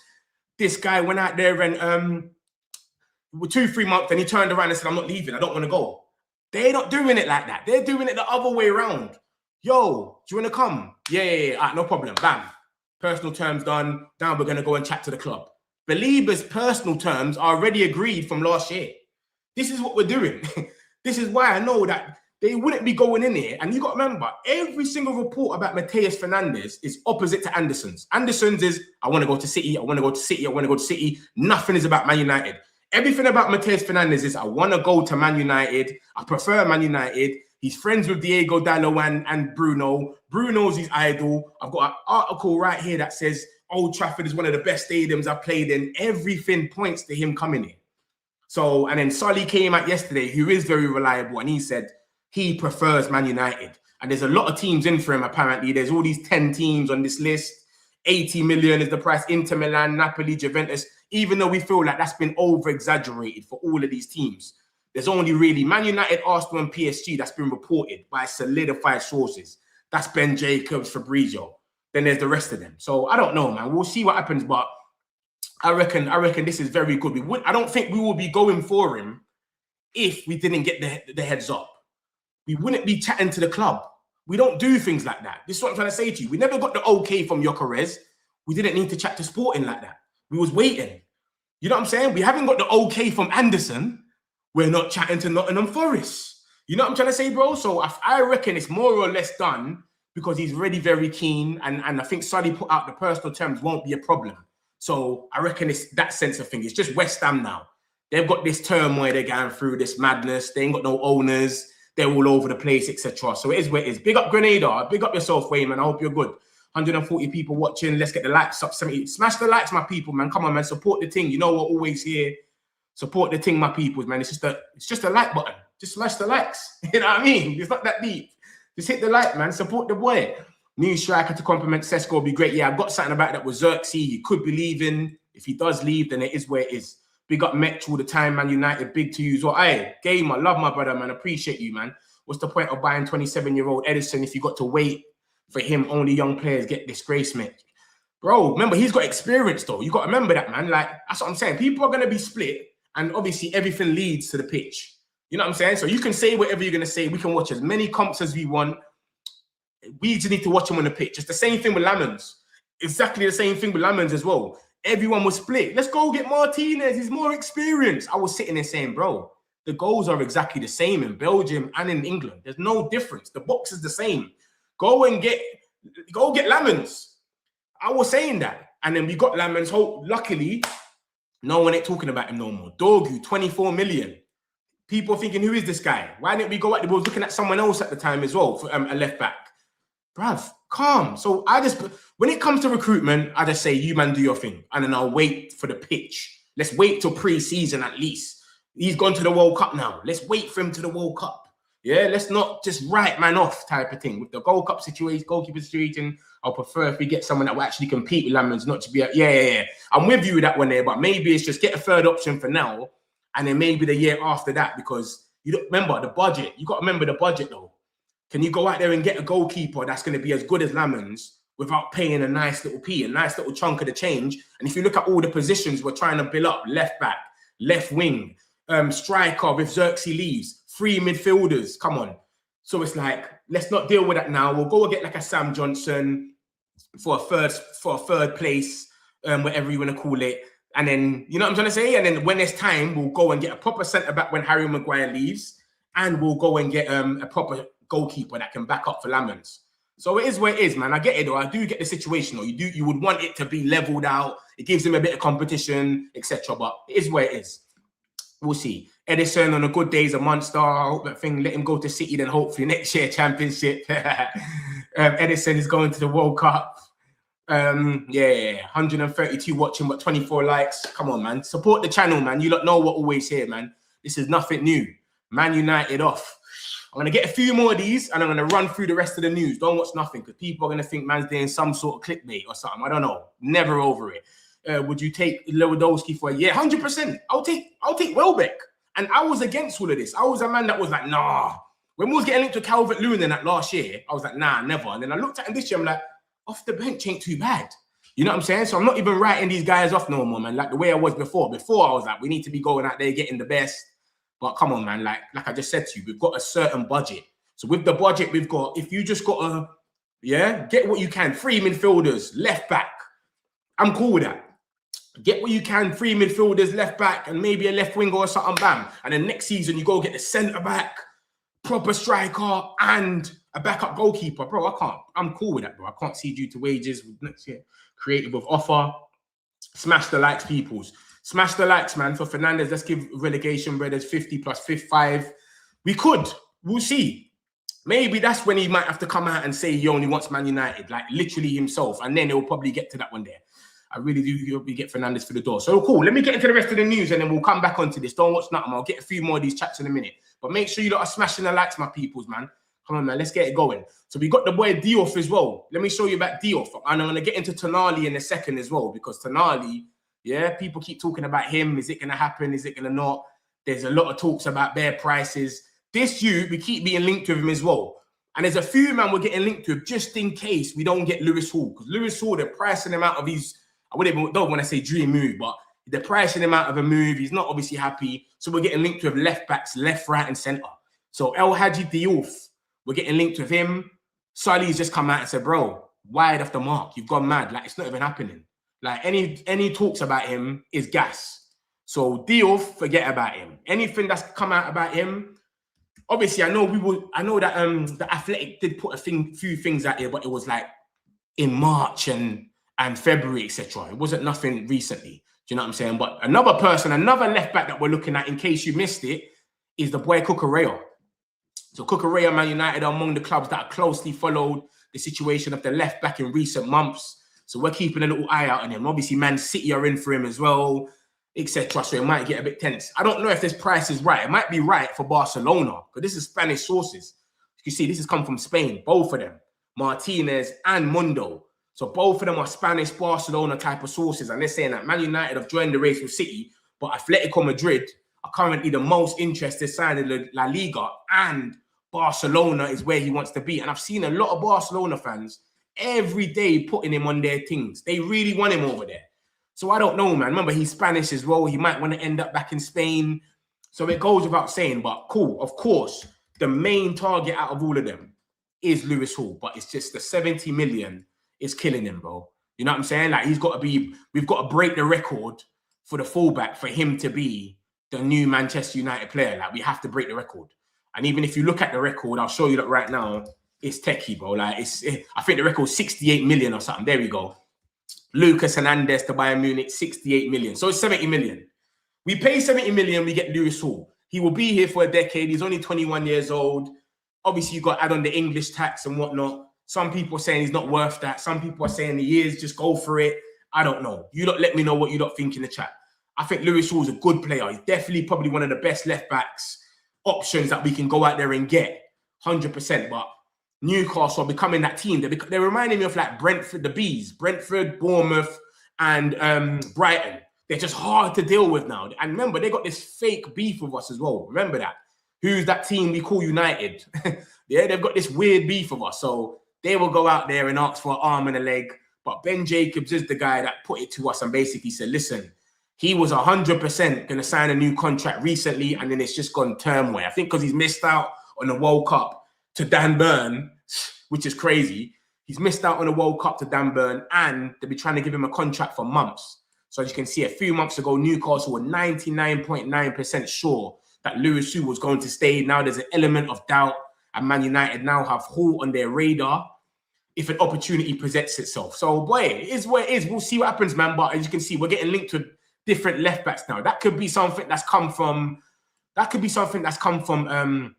This guy went out there and 2-3 months, then he turned around and said, I'm not leaving. I don't want to go. They're not doing it like that. They're doing it the other way around. Yo, do you want to come? Yeah. All right, no problem. Bam. Personal terms done. Now we're going to go and chat to the club. Belieber's personal terms are already agreed from last year. This is what we're doing. This is why I know that they wouldn't be going in here. And you got to remember, every single report about Mateus Fernandes is opposite to Anderson's. Anderson's is, I want to go to City. I want to go to City. I want to go to City. Nothing is about Man United. Everything about Mateus Fernandes is, I want to go to Man United. I prefer Man United. He's friends with Diego Dallo and Bruno. Bruno's his idol. I've got an article right here that says Old Trafford is one of the best stadiums I've played in. Everything points to him coming in. So, and then Solly came out yesterday, who is very reliable, and he said he prefers Man United. And there's a lot of teams in for him, apparently. There's all these 10 teams on this list. 80 million is the price. Inter Milan, Napoli, Juventus. Even though we feel like that's been over-exaggerated for all of these teams. There's only really Man United, Arsenal, and PSG that's been reported by solidified sources. That's Ben Jacobs, Fabrizio. Then there's the rest of them. So I don't know, man. We'll see what happens, but I reckon this is very good. I don't think we will be going for him if we didn't get the heads up. We wouldn't be chatting to the club. We don't do things like that. This is what I'm trying to say to you. We never got the okay from Gyökeres. We didn't need to chat to Sporting like that. We was waiting. You know what I'm saying? We haven't got the okay from Anderson. We're not chatting to Nottingham Forest. You know what I'm trying to say, bro? So I reckon it's more or less done because he's really very keen. And I think Sully put out the personal terms won't be a problem. So I reckon it's that sense of thing. It's just West Ham now. They've got this turmoil they're going through, this madness. They ain't got no owners. They're all over the place, etc. So it is what it is. Big up Grenada. Big up yourself, Wayne, man. I hope you're good. 140 people watching. Let's get the likes up. 70. Smash the likes, my people, man. Come on, man. Support the thing. You know we're always here. Support the thing, my people, man. It's just a like button. Just smash the likes. You know what I mean? It's not that deep. Just hit the like, man. Support the boy. New striker to compliment Sesko will be great. Yeah, I've got something about that with Xerxes. He could be leaving. If he does leave, then it is where it is. Big up Metro all the time, man. United, big to you as well. Hey, Gamer, love my brother, man. Appreciate you, man. What's the point of buying 27-year-old Edison if you got to wait for him? Only young players get disgraced, mate. Bro, remember, he's got experience, though. You got to remember that, man. Like, that's what I'm saying. People are going to be split, and obviously everything leads to the pitch. You know what I'm saying? So you can say whatever you're going to say. We can watch as many comps as we want. We just need to watch him on the pitch. It's the same thing with Lamans. Exactly the same thing with Lamans as well. Everyone was split. Let's go get Martinez. He's more experienced. I was sitting there saying, bro, the goals are exactly the same in Belgium and in England. There's no difference. The box is the same. Go get Lamans. I was saying that. And then we got Lamans. Luckily, no one ain't talking about him no more. Dorgu, 24 million. People thinking, who is this guy? Why didn't we go at the ball looking at someone else at the time as well for a left back? Bruv, calm. So when it comes to recruitment, I just say, you man, do your thing. And then I'll wait for the pitch. Let's wait till pre-season at least. He's gone to the World Cup now. Let's wait for him to the World Cup. Yeah, let's not just write man off type of thing. With the Gold Cup situation, goalkeeper situation, I'll prefer if we get someone that will actually compete with Lamans, not to be yeah. I'm with you with that one there, but maybe it's just get a third option for now, and then maybe the year after that, because you don't remember the budget. You got to remember the budget though. Can you go out there and get a goalkeeper that's going to be as good as Lamans without paying a nice little chunk of the change? And if you look at all the positions we're trying to build up, left back, left wing, striker if Xerxes leaves, 3 midfielders, come on. So it's like, let's not deal with that now. We'll go and get like a Sam Johnson for a third place, whatever you want to call it. And then, you know what I'm trying to say? And then when there's time, we'll go and get a proper centre-back when Harry Maguire leaves. And we'll go and get a proper goalkeeper that can back up for Lamans. So it is where it is, man. I get it, though. I do get the situation, though. You would want it to be leveled out. It gives him a bit of competition, etc. But it is where it is. We'll see. Edison on a good day is a monster. I hope that thing let him go to City, then hopefully next year championship. Edison is going to the World Cup. 132 watching, but 24 likes. Come on, man. Support the channel, man. You lot know we're always here, man. This is nothing new. Man United off. I'm going to get a few more of these, and I'm going to run through the rest of the news. Don't watch nothing, because people are going to think man's doing some sort of clickbait or something. I don't know. Never over it. Would you take Lewandowski for a year? 100%. I'll take Welbeck. And I was against all of this. I was a man that was like, nah. When we was getting linked to Calvert-Lewin in that last year, I was like, nah, never. And then I looked at him this year, I'm like, off the bench ain't too bad. You know what I'm saying? So I'm not even writing these guys off no more, man. Like the way I was before. Before I was like, we need to be going out there getting the best. But come on, man. Like I just said to you, we've got a certain budget. So with the budget we've got, if you just got to, get what you can. 3 midfielders, left back. I'm cool with that. Get what you can, 3 midfielders, left back, and maybe a left winger or something, bam. And then next season, you go get the centre back, proper striker, and a backup goalkeeper. Bro, I'm cool with that, bro. I can't see due to wages next year. Creative with offer. Smash the likes, peoples. Smash the likes, man. For Fernandes, let's give relegation brothers 50 plus 55. We could. We'll see. Maybe that's when he might have to come out and say he only wants Man United, like literally himself. And then he'll probably get to that one there. I really do hope we get Fernandes for the door. So cool. Let me get into the rest of the news and then we'll come back onto this. Don't watch nothing. I'll get a few more of these chats in a minute. But make sure you lot are smashing the likes, my peoples, man. Come on, man. Let's get it going. So we got the boy Diouf as well. Let me show you about Diouf. And I'm going to get into Tonali in a second as well, because Tonali, people keep talking about him. Is it going to happen? Is it going to not? There's a lot of talks about bare prices. This youth, we keep being linked with him as well. And there's a few man we're getting linked with just in case we don't get Lewis Hall. Because Lewis Hall, they're pricing him out of his, don't want to say dream move, but they're pricing him out of a move. He's not obviously happy. So we're getting linked with left backs, left, right, and centre. So El Hadji Diouf, we're getting linked with him. Sully's just come out and said, bro, wide off the mark. You've gone mad. Like, it's not even happening. Like, any talks about him is gas. So Diouf, forget about him. Anything that's come out about him, obviously, I know that the Athletic did put few things out here, but it was like in March and February, etc. It wasn't nothing recently. Do you know what I'm saying? But another left back that we're looking at, in case you missed it, is the boy Cucurella. So Cucurella, Man United, are among the clubs that are closely followed the situation of the left back in recent months. So we're keeping a little eye out on him. Obviously, Man City are in for him as well, etc. So it might get a bit tense. I don't know if this price is right. It might be right for Barcelona, because this is Spanish sources. You see, this has come from Spain, both of them, Martinez and Mundo. So both of them are Spanish Barcelona type of sources. And they're saying that Man United have joined the race with City, but Atletico Madrid are currently the most interested side in La Liga, and Barcelona is where he wants to be. And I've seen a lot of Barcelona fans every day putting him on their things. They really want him over there. So I don't know, man. Remember, he's Spanish as well. He might want to end up back in Spain. So it goes without saying, but cool. Of course, the main target out of all of them is Lewis Hall, but it's just the 70 million is killing him, bro. You know what I'm saying? Like, we've got to break the record for the fullback for him to be the new Manchester United player. Like, we have to break the record. And even if you look at the record, I'll show you that right now, it's techie, bro. Like, I think the record's 68 million or something. There we go. Lucas Fernandes to Bayern Munich, 68 million. So it's 70 million. We pay 70 million, we get Lewis Hall. He will be here for a decade. He's only 21 years old. Obviously, you've got to add on the English tax and whatnot. Some people are saying he's not worth that. Some people are saying he is. Just go for it. I don't know. You lot let me know what you lot think in the chat. I think Lewis Hall's a good player. He's definitely probably one of the best left backs options that we can go out there and get, 100%. But Newcastle are becoming that team. They're reminding me of like Brentford, the Bees, Brentford, Bournemouth, and Brighton. They're just hard to deal with now. And remember, they got this fake beef with us as well. Remember that. Who's that team we call United? Yeah, they've got this weird beef with us. So they will go out there and ask for an arm and a leg. But Ben Jacobs is the guy that put it to us and basically said, listen, he was 100% going to sign a new contract recently, and then it's just gone term way. I think because he's missed out on the World Cup to Dan Burn, which is crazy. He's missed out on the World Cup to Dan Burn, and they'll be trying to give him a contract for months. So as you can see, a few months ago, Newcastle were 99.9% sure that Lewis Hall was going to stay. Now there's an element of doubt, and Man United now have Hall on their radar if an opportunity presents itself. So, boy, it is what it is. We'll see what happens, man. But as you can see, we're getting linked to different left backs now. That could be something that's come from. That could be something that's come from.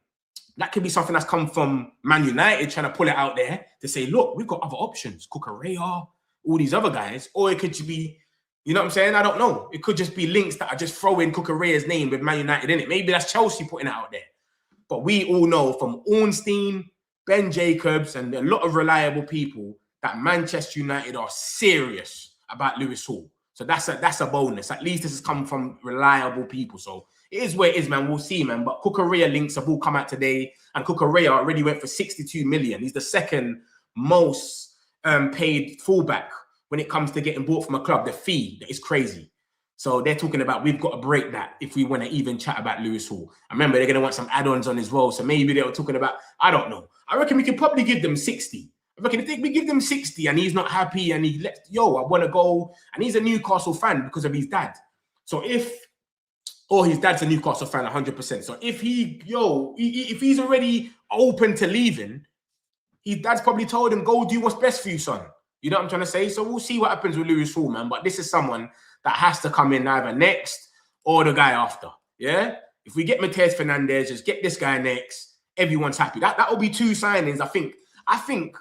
That could be something that's come from Man United trying to pull it out there to say, look, we've got other options, Cucurella, all these other guys, or it could just be. You know what I'm saying? I don't know. It could just be links that are just throwing Cucurella's name with Man United in it. Maybe that's Chelsea putting it out there. But we all know from Ornstein, Ben Jacobs, and a lot of reliable people that Manchester United are serious about Lewis Hall. So that's a bonus. At least this has come from reliable people. So it is where it is, man. We'll see, man. But Cucurella links have all come out today. And Cucurella already went for 62 million. He's the second most paid fullback when it comes to getting bought from a club. The fee is crazy. So they're talking about we've got to break that if we want to even chat about Lewis Hall. I remember they're going to want some add-ons on as well. So maybe they were talking about, I don't know. I reckon we could probably give them 60. I reckon if we give them 60 and he's not happy and he lets, I want to go. And he's a Newcastle fan because of his dad. So his dad's a Newcastle fan 100%. So if if he's already open to leaving, his dad's probably told him, go do what's best for you, son. You know what I'm trying to say? So we'll see what happens with Lewis Hall, man. But this is someone that has to come in either next or the guy after. Yeah? If we get Mateus Fernandes, just get this guy next. Everyone's happy. That will be two signings. I think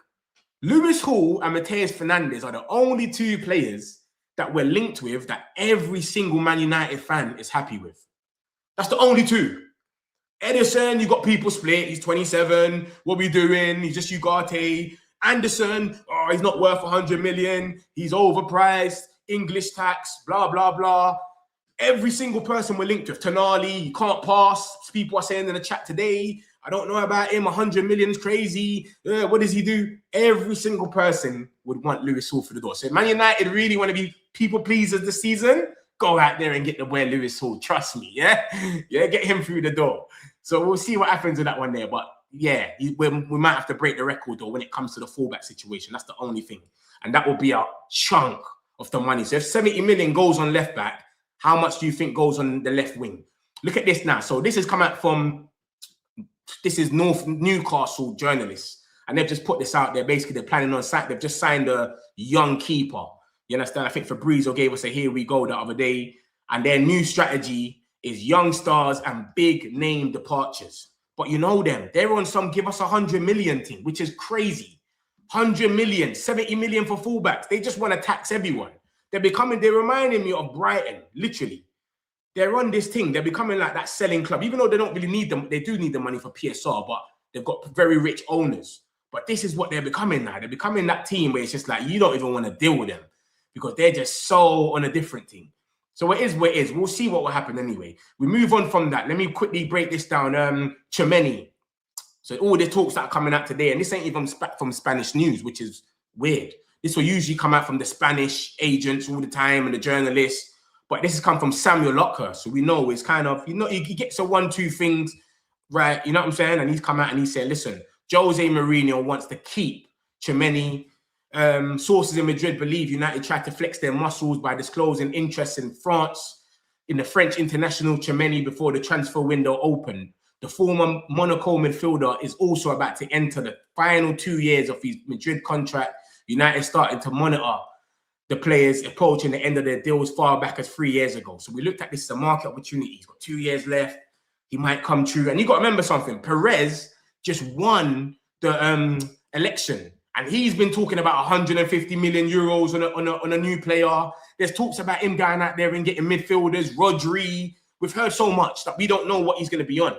Lewis Hall and Mateus Fernandes are the only two players that we're linked with that every single Man United fan is happy with. That's the only two. Edison, you got people split. He's 27. What we doing? He's just Ugarte. Anderson, he's not worth 100 million. He's overpriced. English tax, blah, blah, blah. Every single person we're linked with. Tonali, he can't pass. People are saying in the chat today, I don't know about him. 100 million is crazy. What does he do? Every single person would want Lewis Hall for the door. So if Man United really want to be people pleasers this season, go out there and get the boy Lewis Hall. Trust me, yeah? Yeah, get him through the door. So we'll see what happens with that one there. But yeah, we might have to break the record though when it comes to the fullback situation. That's the only thing. And that will be a chunk of the money. So if 70 million goes on left back, how much do you think goes on the left wing? Look at this now. So this has come out from this is Newcastle journalists, and they've just put this out there. Basically, they're planning on they've just signed a young keeper. You understand? I think Fabrizio gave us a here we go the other day, and their new strategy is young stars and big name departures. But you know them, they're on some give us 100 million thing, which is crazy. 100 million, 70 million for fullbacks. They just want to tax everyone. They're reminding me of Brighton, literally. They're on this thing. They're becoming like that selling club, even though they don't really need them. They do need the money for PSR, but they've got very rich owners. But this is what they're becoming now. They're becoming that team where it's just like, you don't even want to deal with them because they're just so on a different thing. So it is what it is. We'll see what will happen anyway. We move on from that. Let me quickly break this down. Tchouaméni. So all the talks that are coming out today, and this ain't even from Spanish news, which is weird. This will usually come out from the Spanish agents all the time and the journalists. But this has come from Samuel Lockhurst. So we know it's kind of, he gets a 1-2 things, right? You know what I'm saying? And he's come out and he said, listen, Jose Mourinho wants to keep Tchouaméni. Sources in Madrid believe United tried to flex their muscles by disclosing interest in France in the French international Tchouaméni before the transfer window opened. The former Monaco midfielder is also about to enter the final 2 years of his Madrid contract. United started to monitor the players approaching the end of their deals far back as 3 years ago. So we looked at this as a market opportunity. He's got 2 years left. He might come true. And you got to remember something. Perez just won the election. And he's been talking about 150 million euros on a new player. There's talks about him going out there and getting midfielders, Rodri. We've heard so much that we don't know what he's going to be on.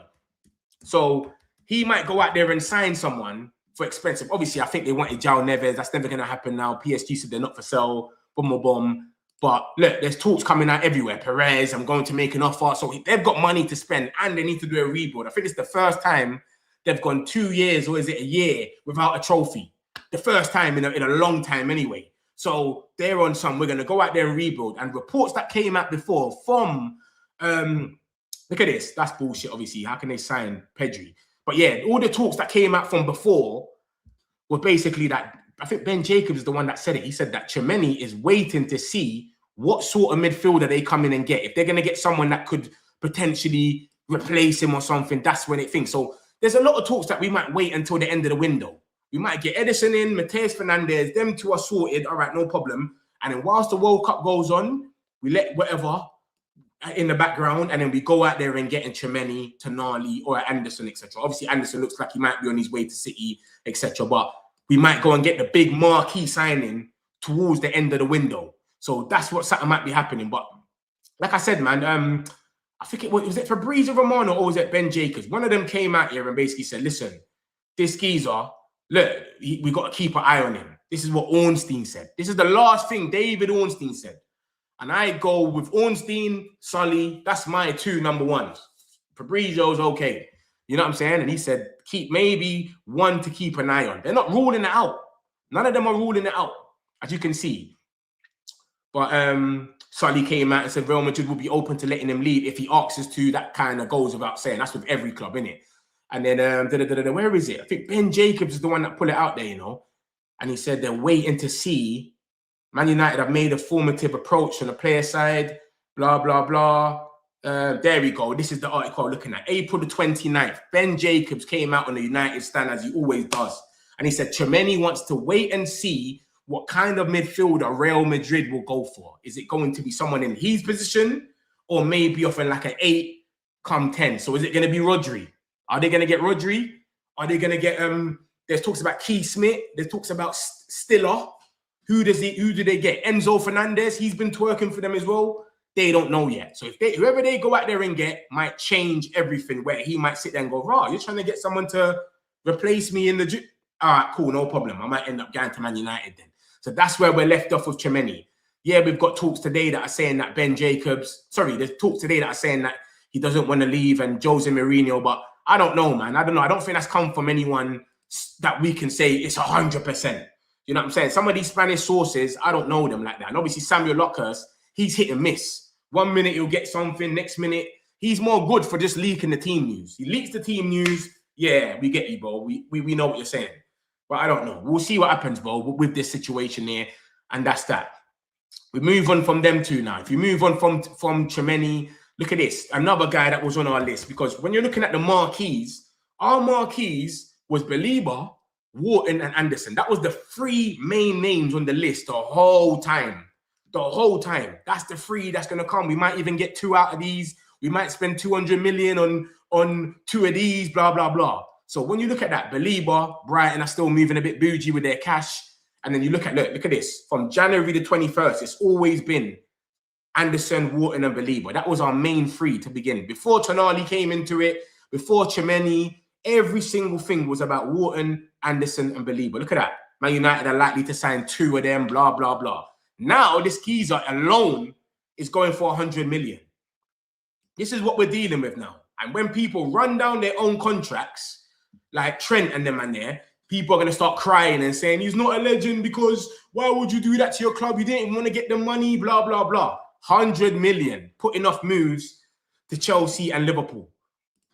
So he might go out there and sign someone for expensive. Obviously, I think they wanted João Neves. That's never going to happen now. PSG said they're not for sale. Boom. But look, there's talks coming out everywhere. Perez, I'm going to make an offer. So they've got money to spend and they need to do a rebuild. I think it's the first time they've gone 2 years, or is it a year, without a trophy. The first time in a long time anyway. So they're on some, we're going to go out there and rebuild. And reports that came out before from, look at this. That's bullshit, obviously. How can they sign Pedri? But yeah, all the talks that came out from before were basically that, I think Ben Jacobs is the one that said it. He said that Tchouaméni is waiting to see what sort of midfielder they come in and get. If they're going to get someone that could potentially replace him or something, that's when it thinks. So there's a lot of talks that we might wait until the end of the window. We might get Edison in, Mateus, Fernandes, them two are sorted. All right, no problem. And then whilst the World Cup goes on, we let whatever in the background, and then we go out there and get in Tchouaméni, Tonali, or Anderson, etc. Obviously, Anderson looks like he might be on his way to City, etc. But we might go and get the big marquee signing towards the end of the window. So that's what something might be happening. But like I said, man, I think it was it Fabrizio Romano or was it Ben Jacobs? One of them came out here and basically said, listen, this geezer, look, we got to keep an eye on him. This is what Ornstein said. This is the last thing David Ornstein said. And I go with Ornstein, Sully. That's my two number ones. Fabrizio's okay. You know what I'm saying? And he said, keep maybe one to keep an eye on. They're not ruling it out. None of them are ruling it out, as you can see. But Sully came out and said Real Madrid will be open to letting him leave if he asks us to. That kind of goes without saying. That's with every club, innit? And then, where is it? I think Ben Jacobs is the one that put it out there, you know. And he said they're waiting to see. Man United have made a formative approach on the player side, blah, blah, blah. There we go. This is the article I'm looking at. April the 29th. Ben Jacobs came out on the United stand, as he always does. And he said Tchouaméni wants to wait and see what kind of midfielder Real Madrid will go for. Is it going to be someone in his position or maybe offering like an 8 come 10? So is it going to be Rodri? Are they going to get Rodri? Are they going to get there's talks about Keith Smith. There's talks about Stiller. Who do they get? Enzo Fernandes. He's been twerking for them as well. They don't know yet. So if whoever they go out there and get might change everything, where he might sit there and go, "Raw, you're trying to get someone to replace me in the all right, cool, no problem. I might end up going to Man United then." So that's where we're left off with Tchouaméni. Yeah, we've got talks today that are saying that Ben Jacobs, there's talks today that are saying that he doesn't want to leave and Jose Mourinho, but I don't know, man. I don't know. I don't think that's come from anyone that we can say it's 100%. You know what I'm saying? Some of these Spanish sources, I don't know them like that. And obviously Samuel Lockhurst, he's hit and miss. 1 minute he'll get something, next minute he's more good for just leaking the team news. He leaks the team news. Yeah, we get you, bro. We know what you're saying. But I don't know. We'll see what happens, bro, with this situation here. And that's that. We move on from them two now. If you move on from Tchouaméni, look at this. Another guy that was on our list. Because when you're looking at the marquees Our marquees was Belieber, Wharton, and Anderson. That was the 3 main names on the list the whole time. The whole time. That's the 3 that's going to come. We might even get 2 out of these. We might spend 200 million on 2 of these, blah, blah, blah. So when you look at that, Belieber, Brighton are still moving a bit bougie with their cash. And then you look at this. From January the 21st, it's always been Anderson, Wharton, and Belieber. That was our main 3 to begin. Before Tonali came into it, before Chimeni, every single thing was about Wharton, Anderson, and Belieber. Look at that. Man United are likely to sign 2 of them, blah, blah, blah. Now, this geezer alone is going for 100 million. This is what we're dealing with now. And when people run down their own contracts, like Trent and them and there, people are going to start crying and saying, he's not a legend because why would you do that to your club? You didn't even want to get the money, blah, blah, blah. 100 million, putting off moves to Chelsea and Liverpool.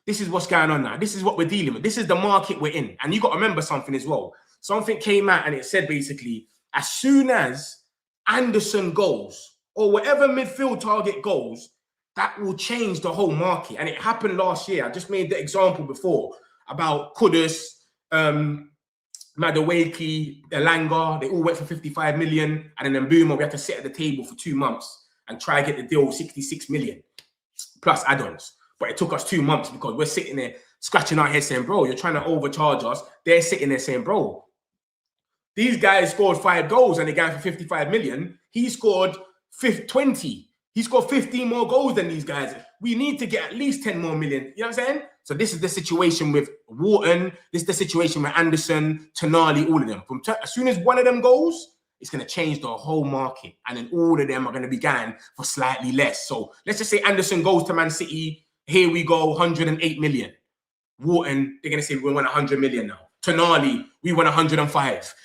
This is what's going on now. This is what we're dealing with. This is the market we're in. And you got to remember something as well. Something came out and it said basically, as soon as Anderson goes or whatever midfield target goes, that will change the whole market. And it happened last year. I just made the example before about Kudus, Madueke, Elanga. They all went for 55 million. And then Mbeumo, we had to sit at the table for 2 months and try to get the deal 66 million plus add-ons. But it took us 2 months because we're sitting there scratching our heads saying, bro, you're trying to overcharge us. They're sitting there saying, bro, these guys scored 5 goals and they got for 55 million. He scored 20. He scored 15 more goals than these guys. We need to get at least 10 more million. You know what I'm saying? So this is the situation with Wharton. This is the situation with Anderson, Tonali, all of them. As soon as one of them goes, it's going to change the whole market. And then all of them are going to be going for slightly less. So let's just say Anderson goes to Man City. Here we go, 108 million. Wharton, they're going to say we want 100 million now. Tonali, we want 105.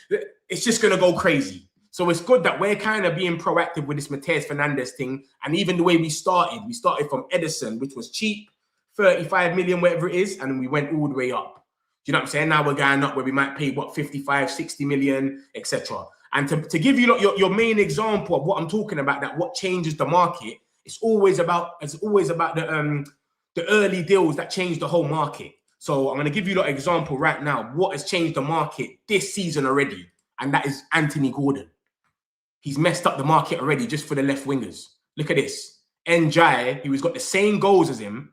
It's just going to go crazy. So it's good that we're kind of being proactive with this Mateus Fernandes thing. And even the way we started from Edison, which was cheap, 35 million, whatever it is. And we went all the way up. Do you know what I'm saying? Now we're going up where we might pay, 55, 60 million, etc. And to give you your main example of what I'm talking about, that what changes the market, it's always about the early deals that change the whole market. So I'm going to give you an example right now. What has changed the market this season already? And that is Anthony Gordon. He's messed up the market already just for the left wingers. Look at this. Njai, who's got the same goals as him,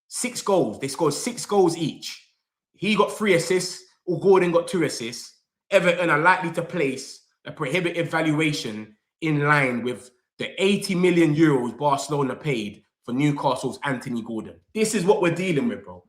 6 goals. They scored 6 goals each. He got 3 assists, or Gordon got 2 assists. Everton are likely to place a prohibitive valuation in line with the 80 million euros Barcelona paid for Newcastle's Anthony Gordon. This is what we're dealing with, bro.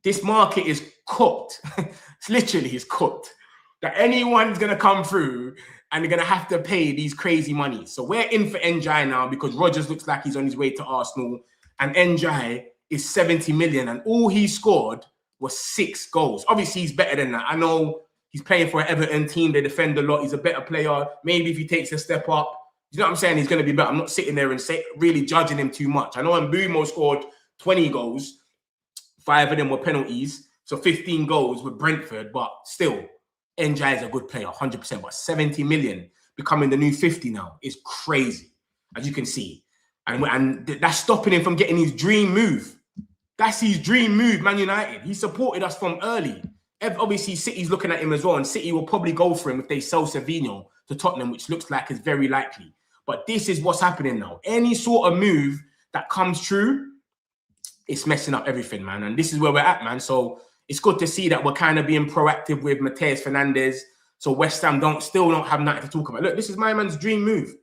This market is cooked. It's literally cooked. That anyone's going to come through and they're going to have to pay these crazy money. So we're in for Njai now because Rodgers looks like he's on his way to Arsenal. And Njai is 70 million. And all he scored was 6 goals. Obviously, he's better than that. I know he's playing for an Everton team. They defend a lot. He's a better player. Maybe if he takes a step up, you know what I'm saying? He's going to be better. I'm not sitting there and really judging him too much. I know Mbeumo scored 20 goals. 5 of them were penalties. So 15 goals with Brentford. But still, Njai is a good player, 100%. But 70 million becoming the new 50 now is crazy, as you can see. And that's stopping him from getting his dream move. That's his dream move, Man United. He supported us from early. Obviously, City's looking at him as well. And City will probably go for him if they sell Savinho to Tottenham, which looks like is very likely. But this is what's happening now. Any sort of move that comes true, it's messing up everything, man. And this is where we're at, man. So it's good to see that we're kind of being proactive with Mateus Fernandes. So West Ham still don't have nothing to talk about. Look, this is my man's dream move.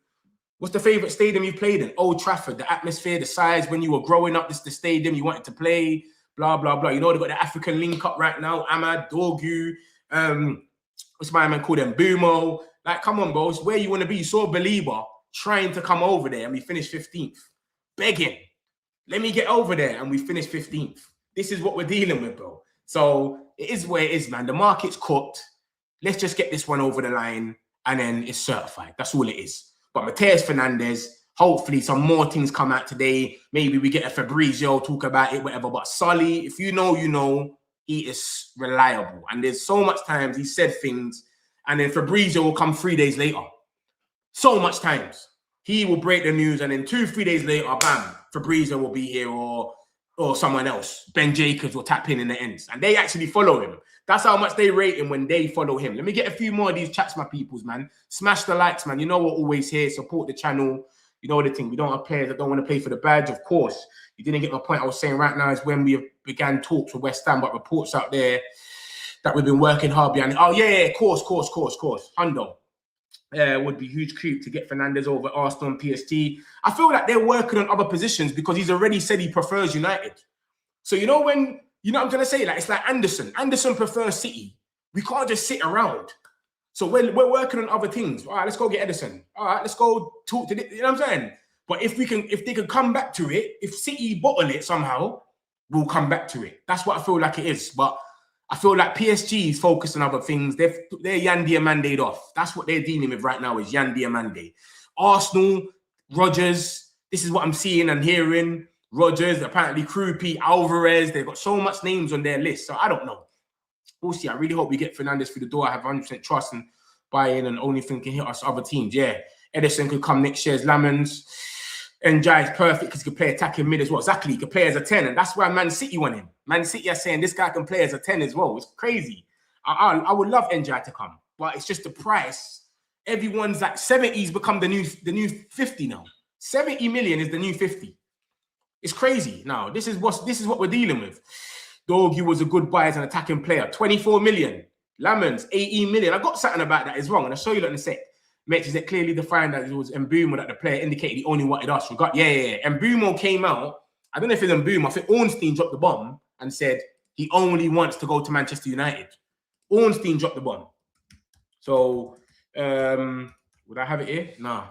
What's the favourite stadium you've played in? Old Trafford, the atmosphere, the size. When you were growing up, this is the stadium you wanted to play, blah, blah, blah. You know, they've got the African link up right now. Ahmad, Dorgu, what's my man called them? Mbeumo. Like, come on, bro. It's where you want to be. You saw Belieber trying to come over there and we finished 15th. Begging. Let me get over there and we finished 15th. This is what we're dealing with, bro. So it is where it is, man. The market's cooked. Let's just get this one over the line and then it's certified. That's all it is. But Mateus Fernandes, hopefully some more things come out today. Maybe we get a Fabrizio, talk about it, whatever. But Solly, if you know, you know, he is reliable. And there's so much times he said things and then Fabrizio will come 3 days later. So much times. He will break the news and then 2-3 days later, bam, Fabrizio will be here or or someone else. Ben Jacobs will tap in the ends. And they actually follow him. That's how much they rate him when they follow him. Let me get a few more of these chats, my peoples, man. Smash the likes, man. You know we're always here. Support the channel. You know the thing. We don't have players that don't want to play for the badge. Of course, you didn't get my point. I was saying right now is when we began talks with West Ham, but reports out there that we've been working hard behind. Oh, yeah, of course. Hundo. Would be huge creep to get Fernandes over Arsenal and PSG. I feel like they're working on other positions because he's already said he prefers United. So, you know, when, you know what I'm trying to say? Like, it's like Anderson. Anderson prefers City. We can't just sit around. So we're working on other things. All right, let's go get Edison. All right, let's go talk to you know what I'm saying? But if they can come back to it, if City bottle it somehow, we'll come back to it. That's what I feel like it is. But I feel like PSG is focused on other things. They're Yan Diamande off. That's what they're dealing with right now is Yan Diamande. Arsenal, Rodgers. This is what I'm seeing and hearing. Rodgers, apparently Krupi, Alvarez. They've got so much names on their list. So I don't know. We'll see. I really hope we get Fernandes through the door. I have 100% trust and buy-in and only think can hit us other teams. Yeah. Edison could come next year as Lamans. Njai is perfect because he can play attacking mid as well. Exactly. He can play as a 10. And that's why Man City want him. Man City are saying this guy can play as a 10 as well. It's crazy. I would love Njai to come. But it's just the price. Everyone's like 70's become the new 50 now. 70 million is the new 50. It's crazy. Now, this is what we're dealing with. Doggy was a good buy as an attacking player. 24 million. Lamans, 18 million. I got something about that is wrong. And I'll show you that in a sec. Matches that clearly defined that it was Mbumo that the player indicated he only wanted us. Yeah. Mbumo came out. I don't know if it's Mbumo. I think Ornstein dropped the bomb and said he only wants to go to Manchester United. Ornstein dropped the bomb. So, would I have it here? Nah.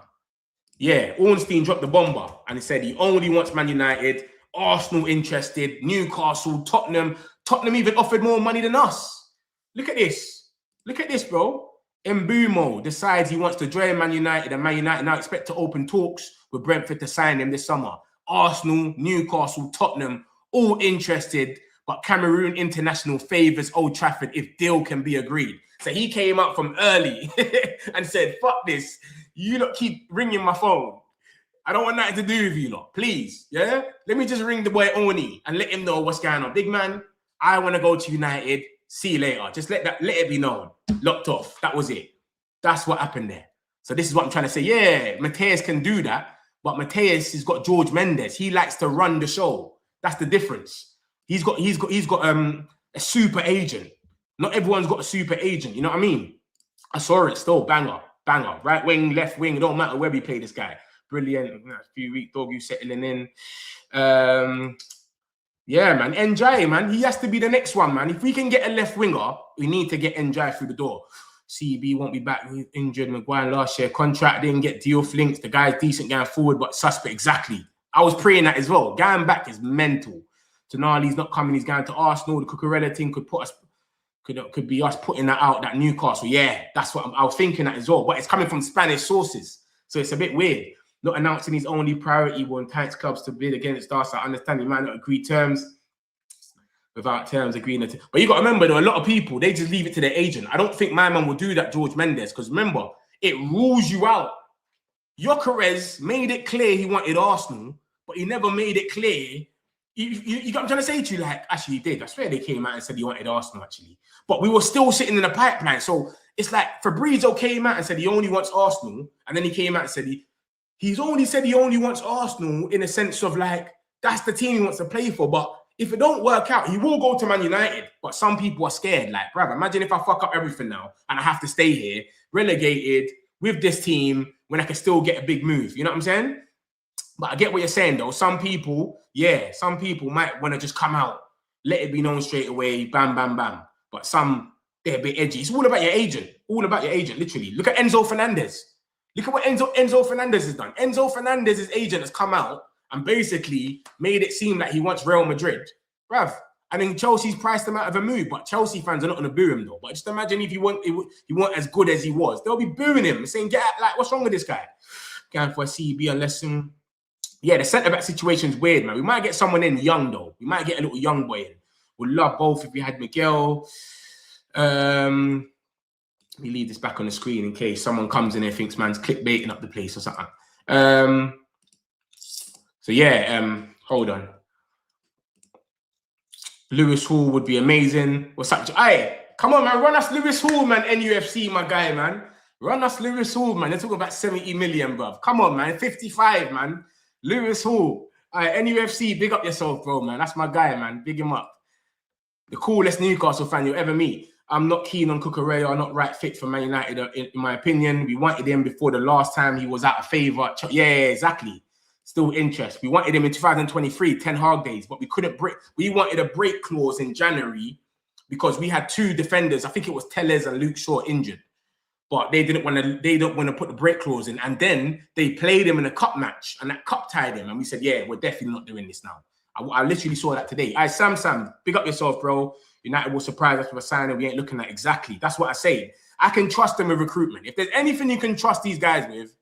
Yeah, Ornstein dropped the bomber and he said he only wants Man United. Arsenal interested. Newcastle, Tottenham. Tottenham even offered more money than us. Look at this. Look at this, bro. Mbumo decides he wants to join Man United and Man United now expect to open talks with Brentford to sign him this summer. Arsenal, Newcastle, Tottenham, all interested, but Cameroon International favours Old Trafford if deal can be agreed. So he came up from early and said, fuck this. You lot keep ringing my phone. I don't want nothing to do with you lot. Please, yeah? Let me just ring the boy Oni and let him know what's going on. Big man, I want to go to United. See you later. Just let it be known. Locked off. That was it. That's what happened there. So this is what I'm trying to say. Yeah, Mateus can do that, but Mateus has got George Mendes. He likes to run the show. That's the difference. He's got a super agent. Not everyone's got a super agent. You know what I mean? I saw it still. Banger. Right wing, left wing. It don't matter where we play this guy. Brilliant. A few weeks, dog, you settling in. Yeah, man. NJ, man. He has to be the next one, man. If we can get a left winger, we need to get NJ through the door. CB won't be back. With injured Maguire last year. Contract didn't get deal flinks. The guy's decent going forward, but suspect. Exactly. I was praying that as well. Going back is mental. Tonali's not coming. He's going to Arsenal. The Cucurella thing could be us putting that out, that Newcastle. Yeah, that's what I was thinking that as well. But it's coming from Spanish sources. So it's a bit weird. Not announcing his only priority when tights clubs to bid against us. I understand he might not agree terms without terms agreeing. But you got to remember, there are a lot of people, they just leave it to their agent. I don't think my man will do that, George Mendes, because remember, it rules you out. Gyökeres made it clear he wanted Arsenal, but he never made it clear. You got what I'm trying to say to you? Like, actually, he did. I swear they came out and said he wanted Arsenal, actually. But we were still sitting in the pipeline. So it's like Fabrizio came out and said he only wants Arsenal. And then he came out and said He's only said he only wants Arsenal in a sense of like, that's the team he wants to play for. But if it don't work out, he will go to Man United. But some people are scared. Like, brother, imagine if I fuck up everything now and I have to stay here, relegated with this team when I can still get a big move. You know what I'm saying? But I get what you're saying, though. Some people might want to just come out, let it be known straight away, bam, bam, bam. But some, they're a bit edgy. It's all about your agent. All about your agent, literally. Look at Enzo Fernandes. Look at what Enzo Fernandes has done. Enzo Fernandes' agent has come out and basically made it seem like he wants Real Madrid. Bruv, I mean, Chelsea's priced him out of a move, but Chelsea fans are not going to boo him, though. But just imagine if he weren't as good as he was. They'll be booing him, saying, get out, like, what's wrong with this guy? Going for a CB unless... Yeah, the centre-back situation's weird, man. We might get someone in young, though. We might get a little young boy in. We'd love both if we had Miguel. Let me leave this back on the screen in case someone comes in and thinks man's clickbaiting up the place or something. So yeah, hold on. Lewis Hall would be amazing. What's up? Hey, come on, man. Run us Lewis Hall, man. NUFC, my guy, man. Run us Lewis Hall, man. They're talking about 70 million, bruv. Come on, man. 55, man. Lewis Hall. All right, NUFC, big up yourself, bro, man. That's my guy, man. Big him up. The coolest Newcastle fan you'll ever meet. I'm not keen on Cucurella, not right fit for Man United, in my opinion. We wanted him before the last time he was out of favour. Yeah, exactly. Still interest. We wanted him in 2023, 10 Hag days, but we couldn't break. We wanted a break clause in January because we had two defenders. I think it was Tellez and Luke Shaw injured, but they didn't want to. They don't want to put the break clause in. And then they played him in a cup match, and that cup tied him. And we said, yeah, we're definitely not doing this now. I literally saw that today. All right, Sam, big up yourself, bro. United will surprise us with a signing we ain't looking at. Exactly. That's what I say. I can trust them with recruitment. If there's anything you can trust these guys with,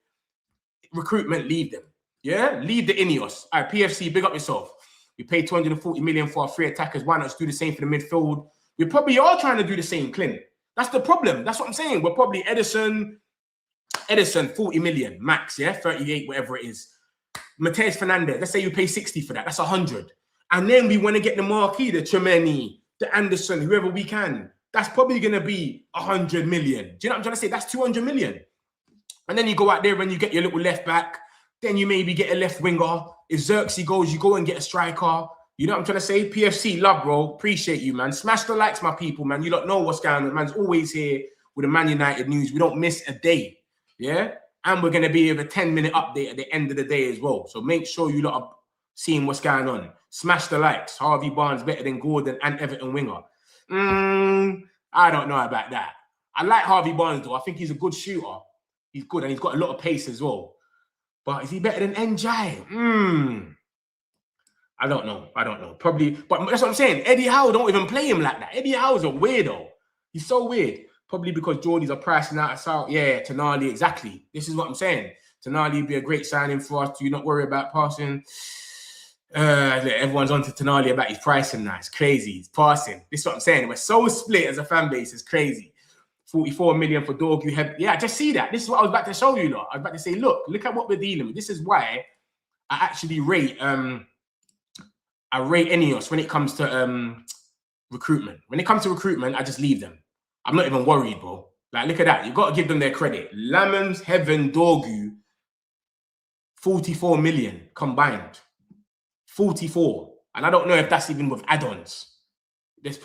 recruitment, leave them. Yeah? Leave the Ineos. All right, PFC, big up yourself. We paid 240 million for our free attackers. Why not do the same for the midfield? We probably are trying to do the same, Clint. That's the problem. That's what I'm saying. We're probably Edison, 40 million max, yeah? 38, whatever it is. Mateus Fernandes, let's say you pay 60 for that. That's 100. And then we want to get the marquee, the Tremeni, the Anderson, whoever we can. That's probably going to be 100 million. Do you know what I'm trying to say? That's 200 million. And then you go out there and you get your little left back. Then you maybe get a left winger. If Xerxes goes, you go and get a striker. You know what I'm trying to say? PFC, love, bro. Appreciate you, man. Smash the likes, my people, man. You don't know what's going on. Man's always here with the Man United news. We don't miss a day. Yeah? And we're going to be with a 10-minute update at the end of the day as well. So make sure you lot are seeing what's going on. Smash the likes. Harvey Barnes better than Gordon and Everton winger. I don't know about that. I like Harvey Barnes, though. I think he's a good shooter. He's good, and he's got a lot of pace as well. But is he better than NJ? I don't know. Probably. But that's what I'm saying. Eddie Howe don't even play him like that. Eddie Howe's a weirdo. He's so weird. Probably because Geordies are pricing out of South. Yeah, Tonali, exactly. This is what I'm saying. Tonali would be a great signing for us. Do you not worry about passing? Everyone's on to Tonali about his pricing now. It's crazy. He's passing. This is what I'm saying. We're so split as a fan base. It's crazy. 44 million for Dorgu. Yeah, I just see that. This is what I was about to show you, lot. I was about to say, look at what we're dealing with. This is why I actually rate Ineos when it comes to recruitment. When it comes to recruitment, I just leave them. I'm not even worried, bro. Like, look at that. You've got to give them their credit. Lamans, Heaven, Dorgu, 44 million combined. 44. And I don't know if that's even with add-ons.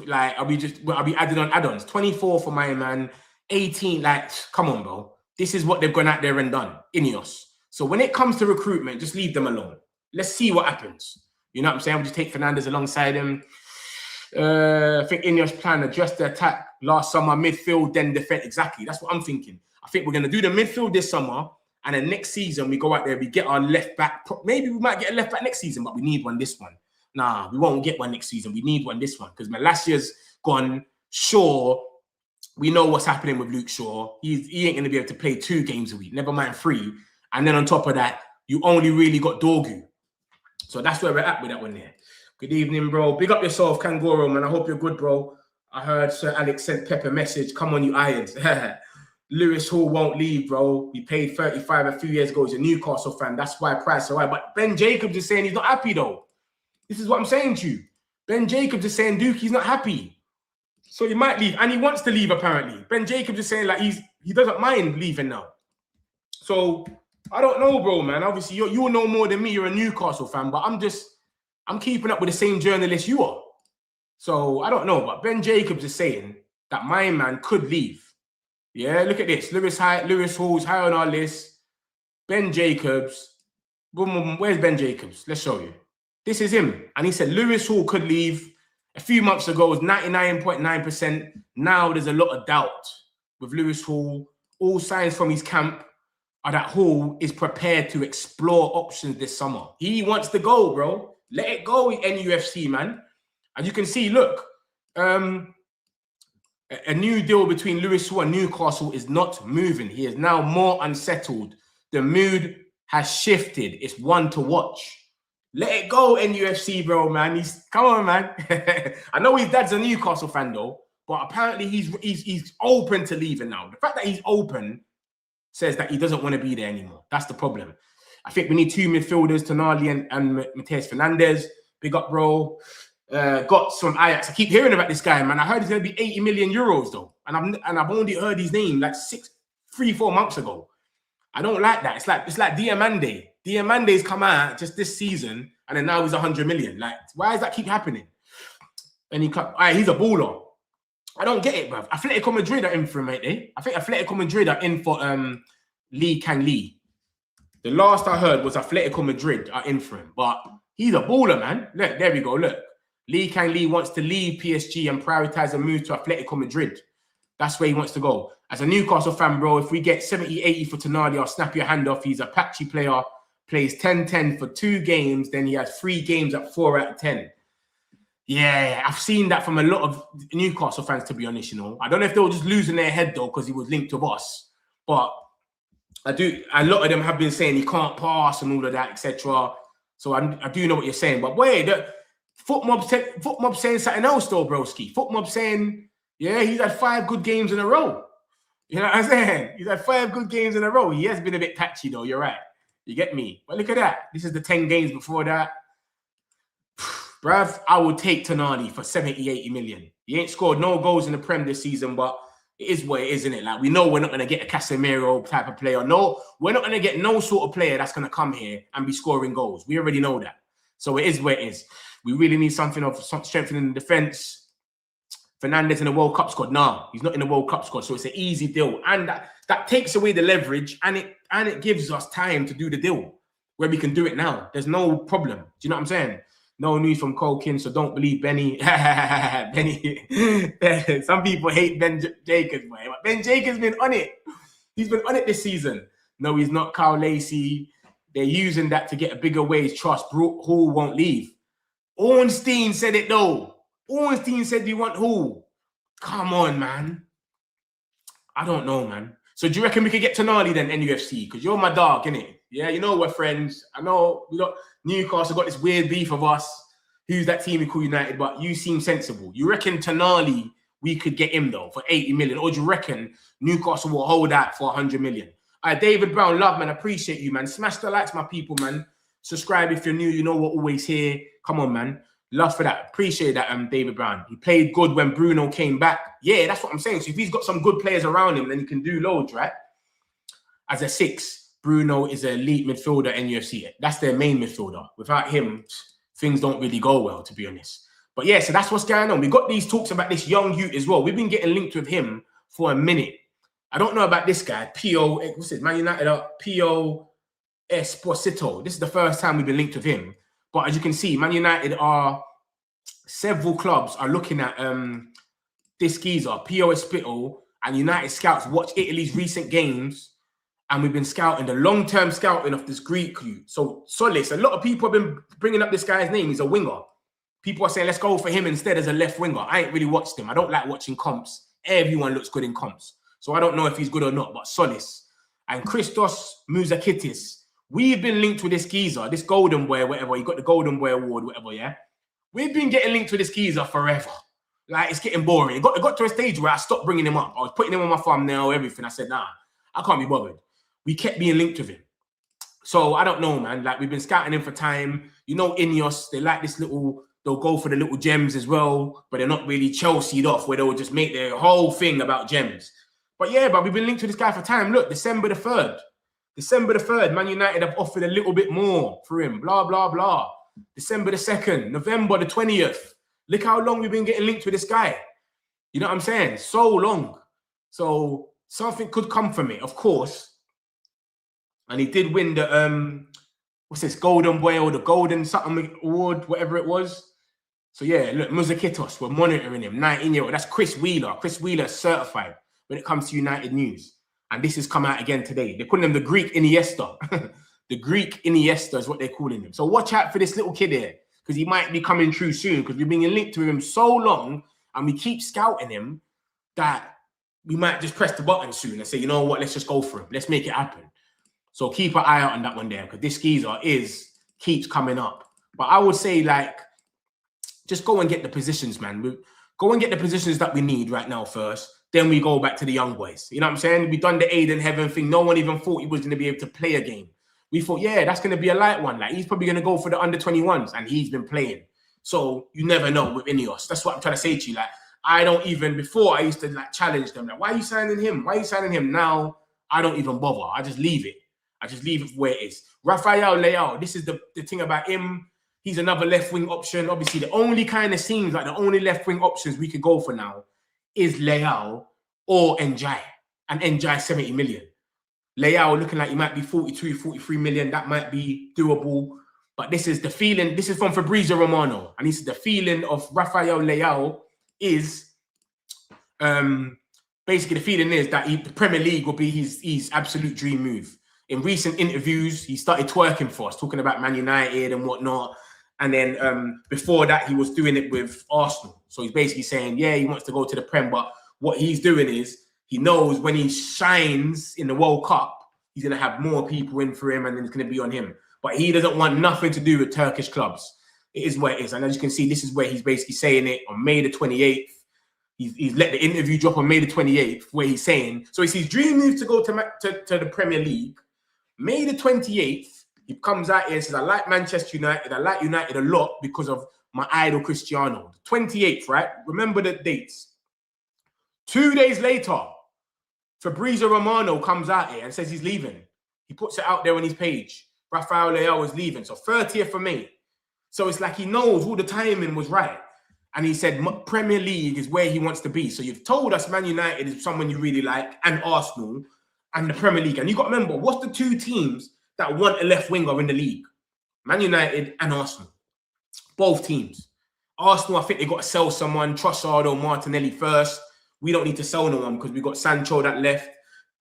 Like, are we adding on add-ons? 24 for my man, 18. Like, come on, bro. This is what they've gone out there and done. Ineos. So when it comes to recruitment, just leave them alone. Let's see what happens. You know what I'm saying? We'll just take Fernandes alongside him. I think Ineos plan adjust the attack last summer, midfield, then defense. Exactly. That's what I'm thinking. I think we're going to do the midfield this summer, and then next season we go out there, we get our left back. Maybe we might get a left back next season, but we need one this one. Nah, we won't get one next season. We need one this one because my last year's gone. Shaw, we know what's happening with Luke Shaw. He ain't going to be able to play 2 games a week, never mind 3. And then on top of that, you only really got Dorgu. So that's where we're at with that one there. Good evening, bro. Big up yourself, Kangoro, man. I hope you're good, bro. I heard Sir Alex sent Pep a message. Come on, you irons. Lewis Hall won't leave, bro. We paid 35 a few years ago. He's a Newcastle fan. That's why price so high. But Ben Jacobs is saying he's not happy, though. This is what I'm saying to you. Ben Jacobs is saying Dookie's not happy. So he might leave. And he wants to leave, apparently. Ben Jacobs is saying like he doesn't mind leaving now. So I don't know, bro, man. Obviously, you'll know more than me. You're a Newcastle fan. But I'm keeping up with the same journalist you are. So I don't know. But Ben Jacobs is saying that my man could leave. Yeah, look at this. Lewis Hall's high on our list. Ben Jacobs. Boom, boom, boom. Where's Ben Jacobs? Let's show you. This is him. And he said Lewis Hall could leave. A few months ago, it was 99.9%. Now there's a lot of doubt with Lewis Hall. All signs from his camp are that Hall is prepared to explore options this summer. He wants to go, bro. Let it go, NUFC, man. And you can see, look, a new deal between Lewis Hall and Newcastle is not moving. He is now more unsettled. The mood has shifted. It's one to watch. Let it go, NUFC, bro, man. Come on, man. I know his dad's a Newcastle fan, though, but apparently he's open to leaving now. The fact that he's open says that he doesn't want to be there anymore. That's the problem. I think we need 2 midfielders, Tonali and Mateus Fernandes. Big up, bro. got some Ajax. I keep hearing about this guy, man. I heard he's going to be 80 million euros though, and I've only heard his name like 3-4 months ago. I don't like that. It's like Diamande. Diamande's come out just this season, and then now he's 100 million. Like, why does that keep happening? And he's a baller. I don't get it, bruv. Atletico Madrid are in for him, mate. Eh? I think Atletico Madrid are in for Lee Kang Lee. The last I heard was Atletico Madrid are in for him, but he's a baller, man. Look, there we go. Look, Lee Kang Lee wants to leave PSG and prioritize a move to Atletico Madrid. That's where he wants to go. As a Newcastle fan, bro, if we get 70, 80 for Tonali, I'll snap your hand off. He's a patchy player, plays 10-10 for 2 games, then he has 3 games at 4 out of 10. Yeah, I've seen that from a lot of Newcastle fans, to be honest, you know. I don't know if they were just losing their head, though, because he was linked to us. But a lot of them have been saying he can't pass and all of that, etc. So I do know what you're saying. But wait, Foot Mob saying something else, though, broski. Foot Mob saying, yeah, he's had 5 good games in a row. You know what I'm saying? He's had 5 good games in a row. He has been a bit patchy, though. You're right. You get me? But look at that. This is the 10 games before that. Bruv, I would take Tonali for 70, 80 million. He ain't scored no goals in the Prem this season, but it is what it is, isn't it? Like, we know we're not going to get a Casemiro type of player. No, we're not going to get no sort of player that's going to come here and be scoring goals. We already know that. So it is what it is. We really need something of strengthening the defense. Fernandes in the World Cup squad. Nah, he's not in the World Cup squad, so it's an easy deal. And that takes away the leverage, and it gives us time to do the deal where we can do it now. There's no problem. Do you know what I'm saying? No news from Colkin, so don't believe Benny. Benny. Some people hate Ben Jacobs, man. But Ben Jacobs been on it. He's been on it this season. No, he's not Kyle Lacey. They're using that to get a bigger wage. Trust Hall won't leave. Ornstein said it though. Ornstein said you want Hall. Come on, man. I don't know, man. So do you reckon we could get Tonali then, NUFC? Because you're my dog, innit? Yeah, you know we're friends. I know we got Newcastle got this weird beef of us. Who's that team we call United? But you seem sensible. You reckon Tonali, we could get him though for 80 million? Or do you reckon Newcastle will hold out for 100 million? All right, David Brown, love, man. Appreciate you, man. Smash the likes, my people, man. Subscribe if you're new. You know we're always here. Come on, man. Love for that. Appreciate that, David Brown. He played good when Bruno came back. Yeah, that's what I'm saying. So if he's got some good players around him, then he can do loads, right? As a 6, Bruno is an elite midfielder in UFC. That's their main midfielder. Without him, things don't really go well, to be honest. But yeah, so that's what's going on. We got these talks about this young youth as well. We've been getting linked with him for a minute. I don't know about this guy, P.O. What's this? Man United, P.O. Esposito. This is the first time we've been linked with him. But as you can see, Man United several clubs are looking at this geezer, P.O. Esposito, and United scouts watch Italy's recent games, and we've been scouting the long-term scouting of this Greek youth. So Solis, a lot of people have been bringing up this guy's name. He's a winger. People are saying, let's go for him instead as a left winger. I ain't really watched him. I don't like watching comps. Everyone looks good in comps. So I don't know if he's good or not, but Solis. And Christos Mouzakidis. We've been linked with this geezer, this Golden Boy, whatever. He got the Golden Boy Award, whatever, yeah? We've been getting linked with this geezer forever. Like, it's getting boring. It got to a stage where I stopped bringing him up. I was putting him on my thumbnail, everything. I said, nah, I can't be bothered. We kept being linked with him. So, I don't know, man. Like, we've been scouting him for time. You know, Ineos, they like this little... They'll go for the little gems as well, but they're not really Chelsea'd off, where they'll just make their whole thing about gems. But yeah, but we've been linked to this guy for time. Look, December the 3rd. December the 3rd, Man United have offered a little bit more for him. Blah, blah, blah. December the 2nd, November the 20th. Look how long we've been getting linked with this guy. You know what I'm saying? So long. So something could come from it, of course. And he did win the, what's this, Golden Boy or the Golden something award, whatever it was. So yeah, look, Mouzakidis, we're monitoring him. 19-year-old. That's Chris Wheeler. Chris Wheeler is certified when it comes to United news. And this has come out again today. They're calling him the Greek Iniesta. The Greek Iniesta is what they're calling him. So watch out for this little kid here, because he might be coming true soon, because we've been linked to him so long and we keep scouting him that we might just press the button soon and say, you know what, let's just go for him. Let's make it happen. So keep an eye out on that one there, because this geezer keeps coming up. But I would say, like, just go and get the positions, man. Go and get the positions that we need right now first. Then we go back to the young boys. You know what I'm saying? We've done the Aiden Heaven thing. No one even thought he was going to be able to play a game. We thought, yeah, that's going to be a light one. Like, he's probably going to go for the under-21s, and he's been playing. So you never know with Ineos. That's what I'm trying to say to you. Like, I don't even, before I used to like challenge them. Like, why are you signing him? Why are you signing him? Now, I don't even bother. I just leave it. I just leave it where it is. Rafael Leao, this is the thing about him. He's another left-wing option. Obviously, the only kind of seems like the only left-wing options we could go for now is Leao or Njai. And Njai 70 million. Leao looking like he might be 42, 43 million. That might be doable. But this is the feeling. This is from Fabrizio Romano. And this is the feeling of Rafael Leao is basically the feeling is that the Premier League will be his absolute dream move. In recent interviews, he started twerking for us, talking about Man United and whatnot. And then before that, he was doing it with Arsenal. So he's basically saying, yeah, he wants to go to the Prem. But what he's doing is he knows when he shines in the World Cup, he's going to have more people in for him and then it's going to be on him. But he doesn't want nothing to do with Turkish clubs. It is what it is. And as you can see, this is where he's basically saying it on May the 28th. He's let the interview drop on May the 28th, where he's saying, so it's his dream move to go to the Premier League. May the 28th, he comes out here and says, I like Manchester United. I like United a lot because of my idol, Cristiano. The 28th, right? Remember the dates. 2 days later, Fabrizio Romano comes out here and says he's leaving. He puts it out there on his page. Rafael Leao is leaving. So 30th of May. So it's like he knows all the timing was right. And he said Premier League is where he wants to be. So you've told us Man United is someone you really like, and Arsenal, and the Premier League. And you got to remember, what's the two teams that want a left winger in the league? Man United and Arsenal. Both teams. Arsenal, I think they got to sell someone, Trossard or Martinelli first. We don't need to sell no one because we got Sancho that left.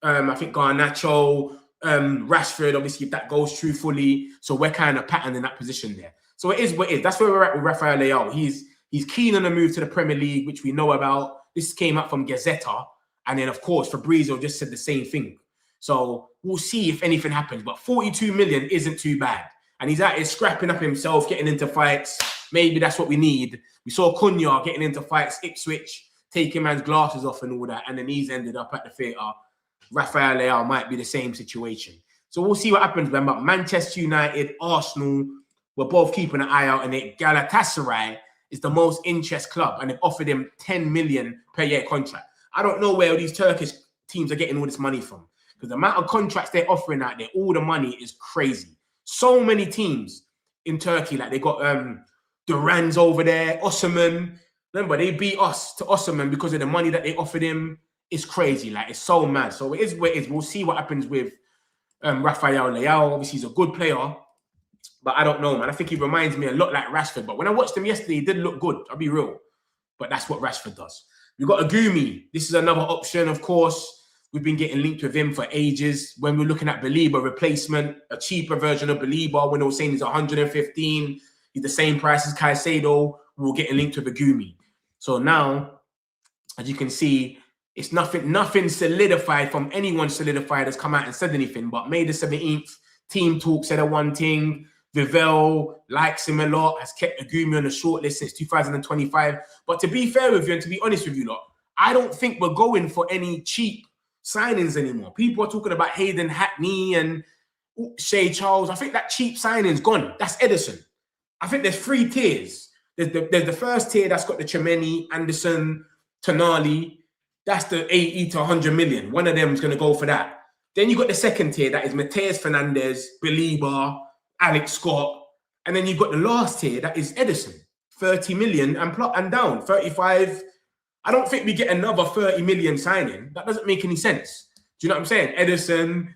I think Garnacho, Rashford, obviously, if that goes true fully. So we're kind of patterning that position there. So it is what it is. That's where we're at with Rafael Leao. He's keen on a move to the Premier League, which we know about. This came up from Gazzetta. And then, of course, Fabrizio just said the same thing. So we'll see if anything happens. But 42 million isn't too bad. And he's out here scrapping up himself, getting into fights. Maybe that's what we need. We saw Cunha getting into fights, Ipswich, taking man's glasses off and all that. And then he's ended up at the theatre. Rafael Leao might be the same situation. So we'll see what happens. But Manchester United, Arsenal, we're both keeping an eye out. And Galatasaray is the most interest club, and they've offered him 10 million per year contract. I don't know where these Turkish teams are getting all this money from, because the amount of contracts they're offering out there, all the money is crazy. So many teams in Turkey, like they got Duran's over there, Osman. Remember, they beat us to Osman because of the money that they offered him. It's crazy, like it's so mad. So it is what it is. We'll see what happens with Rafael Leao. Obviously, he's a good player. But I don't know, man. I think he reminds me a lot like Rashford. But when I watched him yesterday, he did look good. I'll be real. But that's what Rashford does. We've got Agumi. This is another option, of course. We've been getting linked with him for ages. When we're looking at Belieber replacement, a cheaper version of Belieber, when they were saying he's 115, he's the same price as Caicedo, we were getting linked with Agumi. So now, as you can see, it's nothing solidified from anyone solidified has come out and said anything. But May the 17th, team talk said one thing. Vivell likes him a lot, has kept Agumi on the shortlist since 2025. But to be fair with you and to be honest with you lot, I don't think we're going for any cheap signings anymore. People are talking about Hayden Hackney and Shea Charles. I think that cheap signing's gone. That's Edison. I think there's three tiers. There's the first tier that's got the Chemeni, Anderson, Tonali. That's the 80 to 100 million. One of them is going to go for that. Then you got the second tier that is Mateus Fernandes, Belieber, Alex Scott, and then you've got the last tier that is Edison, 30 million and down, 35. I don't think we get another 30 million signing. That doesn't make any sense. Do you know what I'm saying? Edison,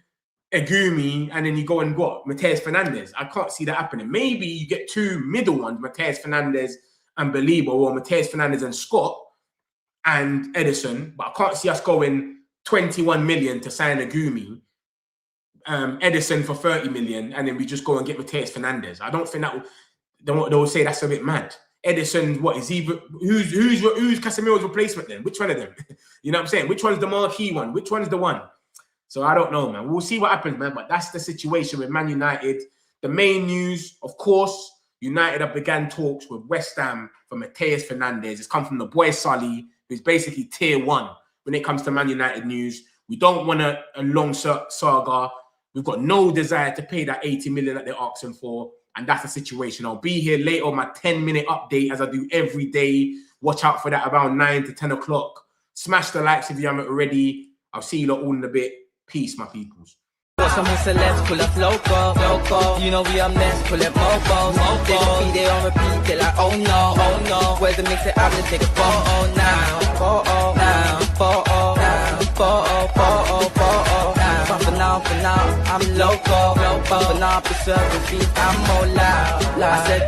Agumi, and then you go and what? Mateus Fernandes. I can't see that happening. Maybe you get two middle ones, Mateus Fernandes and Belieber, or Mateus Fernandes and Scott and Edison, but I can't see us going 21 million to sign Agumi. Edison for 30 million, and then we just go and get Mateus Fernandes. I don't think that they'll say that's a bit mad. Edison, what is he? Who's Casemiro's replacement then? Which one of them? You know what I'm saying? Which one's the marquee one? Which one's the one? So I don't know, man. We'll see what happens, man. But that's the situation with Man United. The main news, of course, United have began talks with West Ham for Mateus Fernandes. It's come from the boy Sully, who's basically tier one when it comes to Man United news. We don't want a long saga. We've got no desire to pay that 80 million that they're asking for. And that's the situation. I'll be here later on my 10-minute update as I do every day. Watch out for that around 9 to 10 o'clock. Smash the likes if you haven't already. I'll see you lot all in a bit. Peace, my peoples. Got some celebs, pull up loco. You know we are next, pull up mobos. They gon' be there on repeat, they're like, oh no. Where's the mix it up, let's take a photo now. But for now, I'm loco. For now, preserve the beat, I'm more loud. I said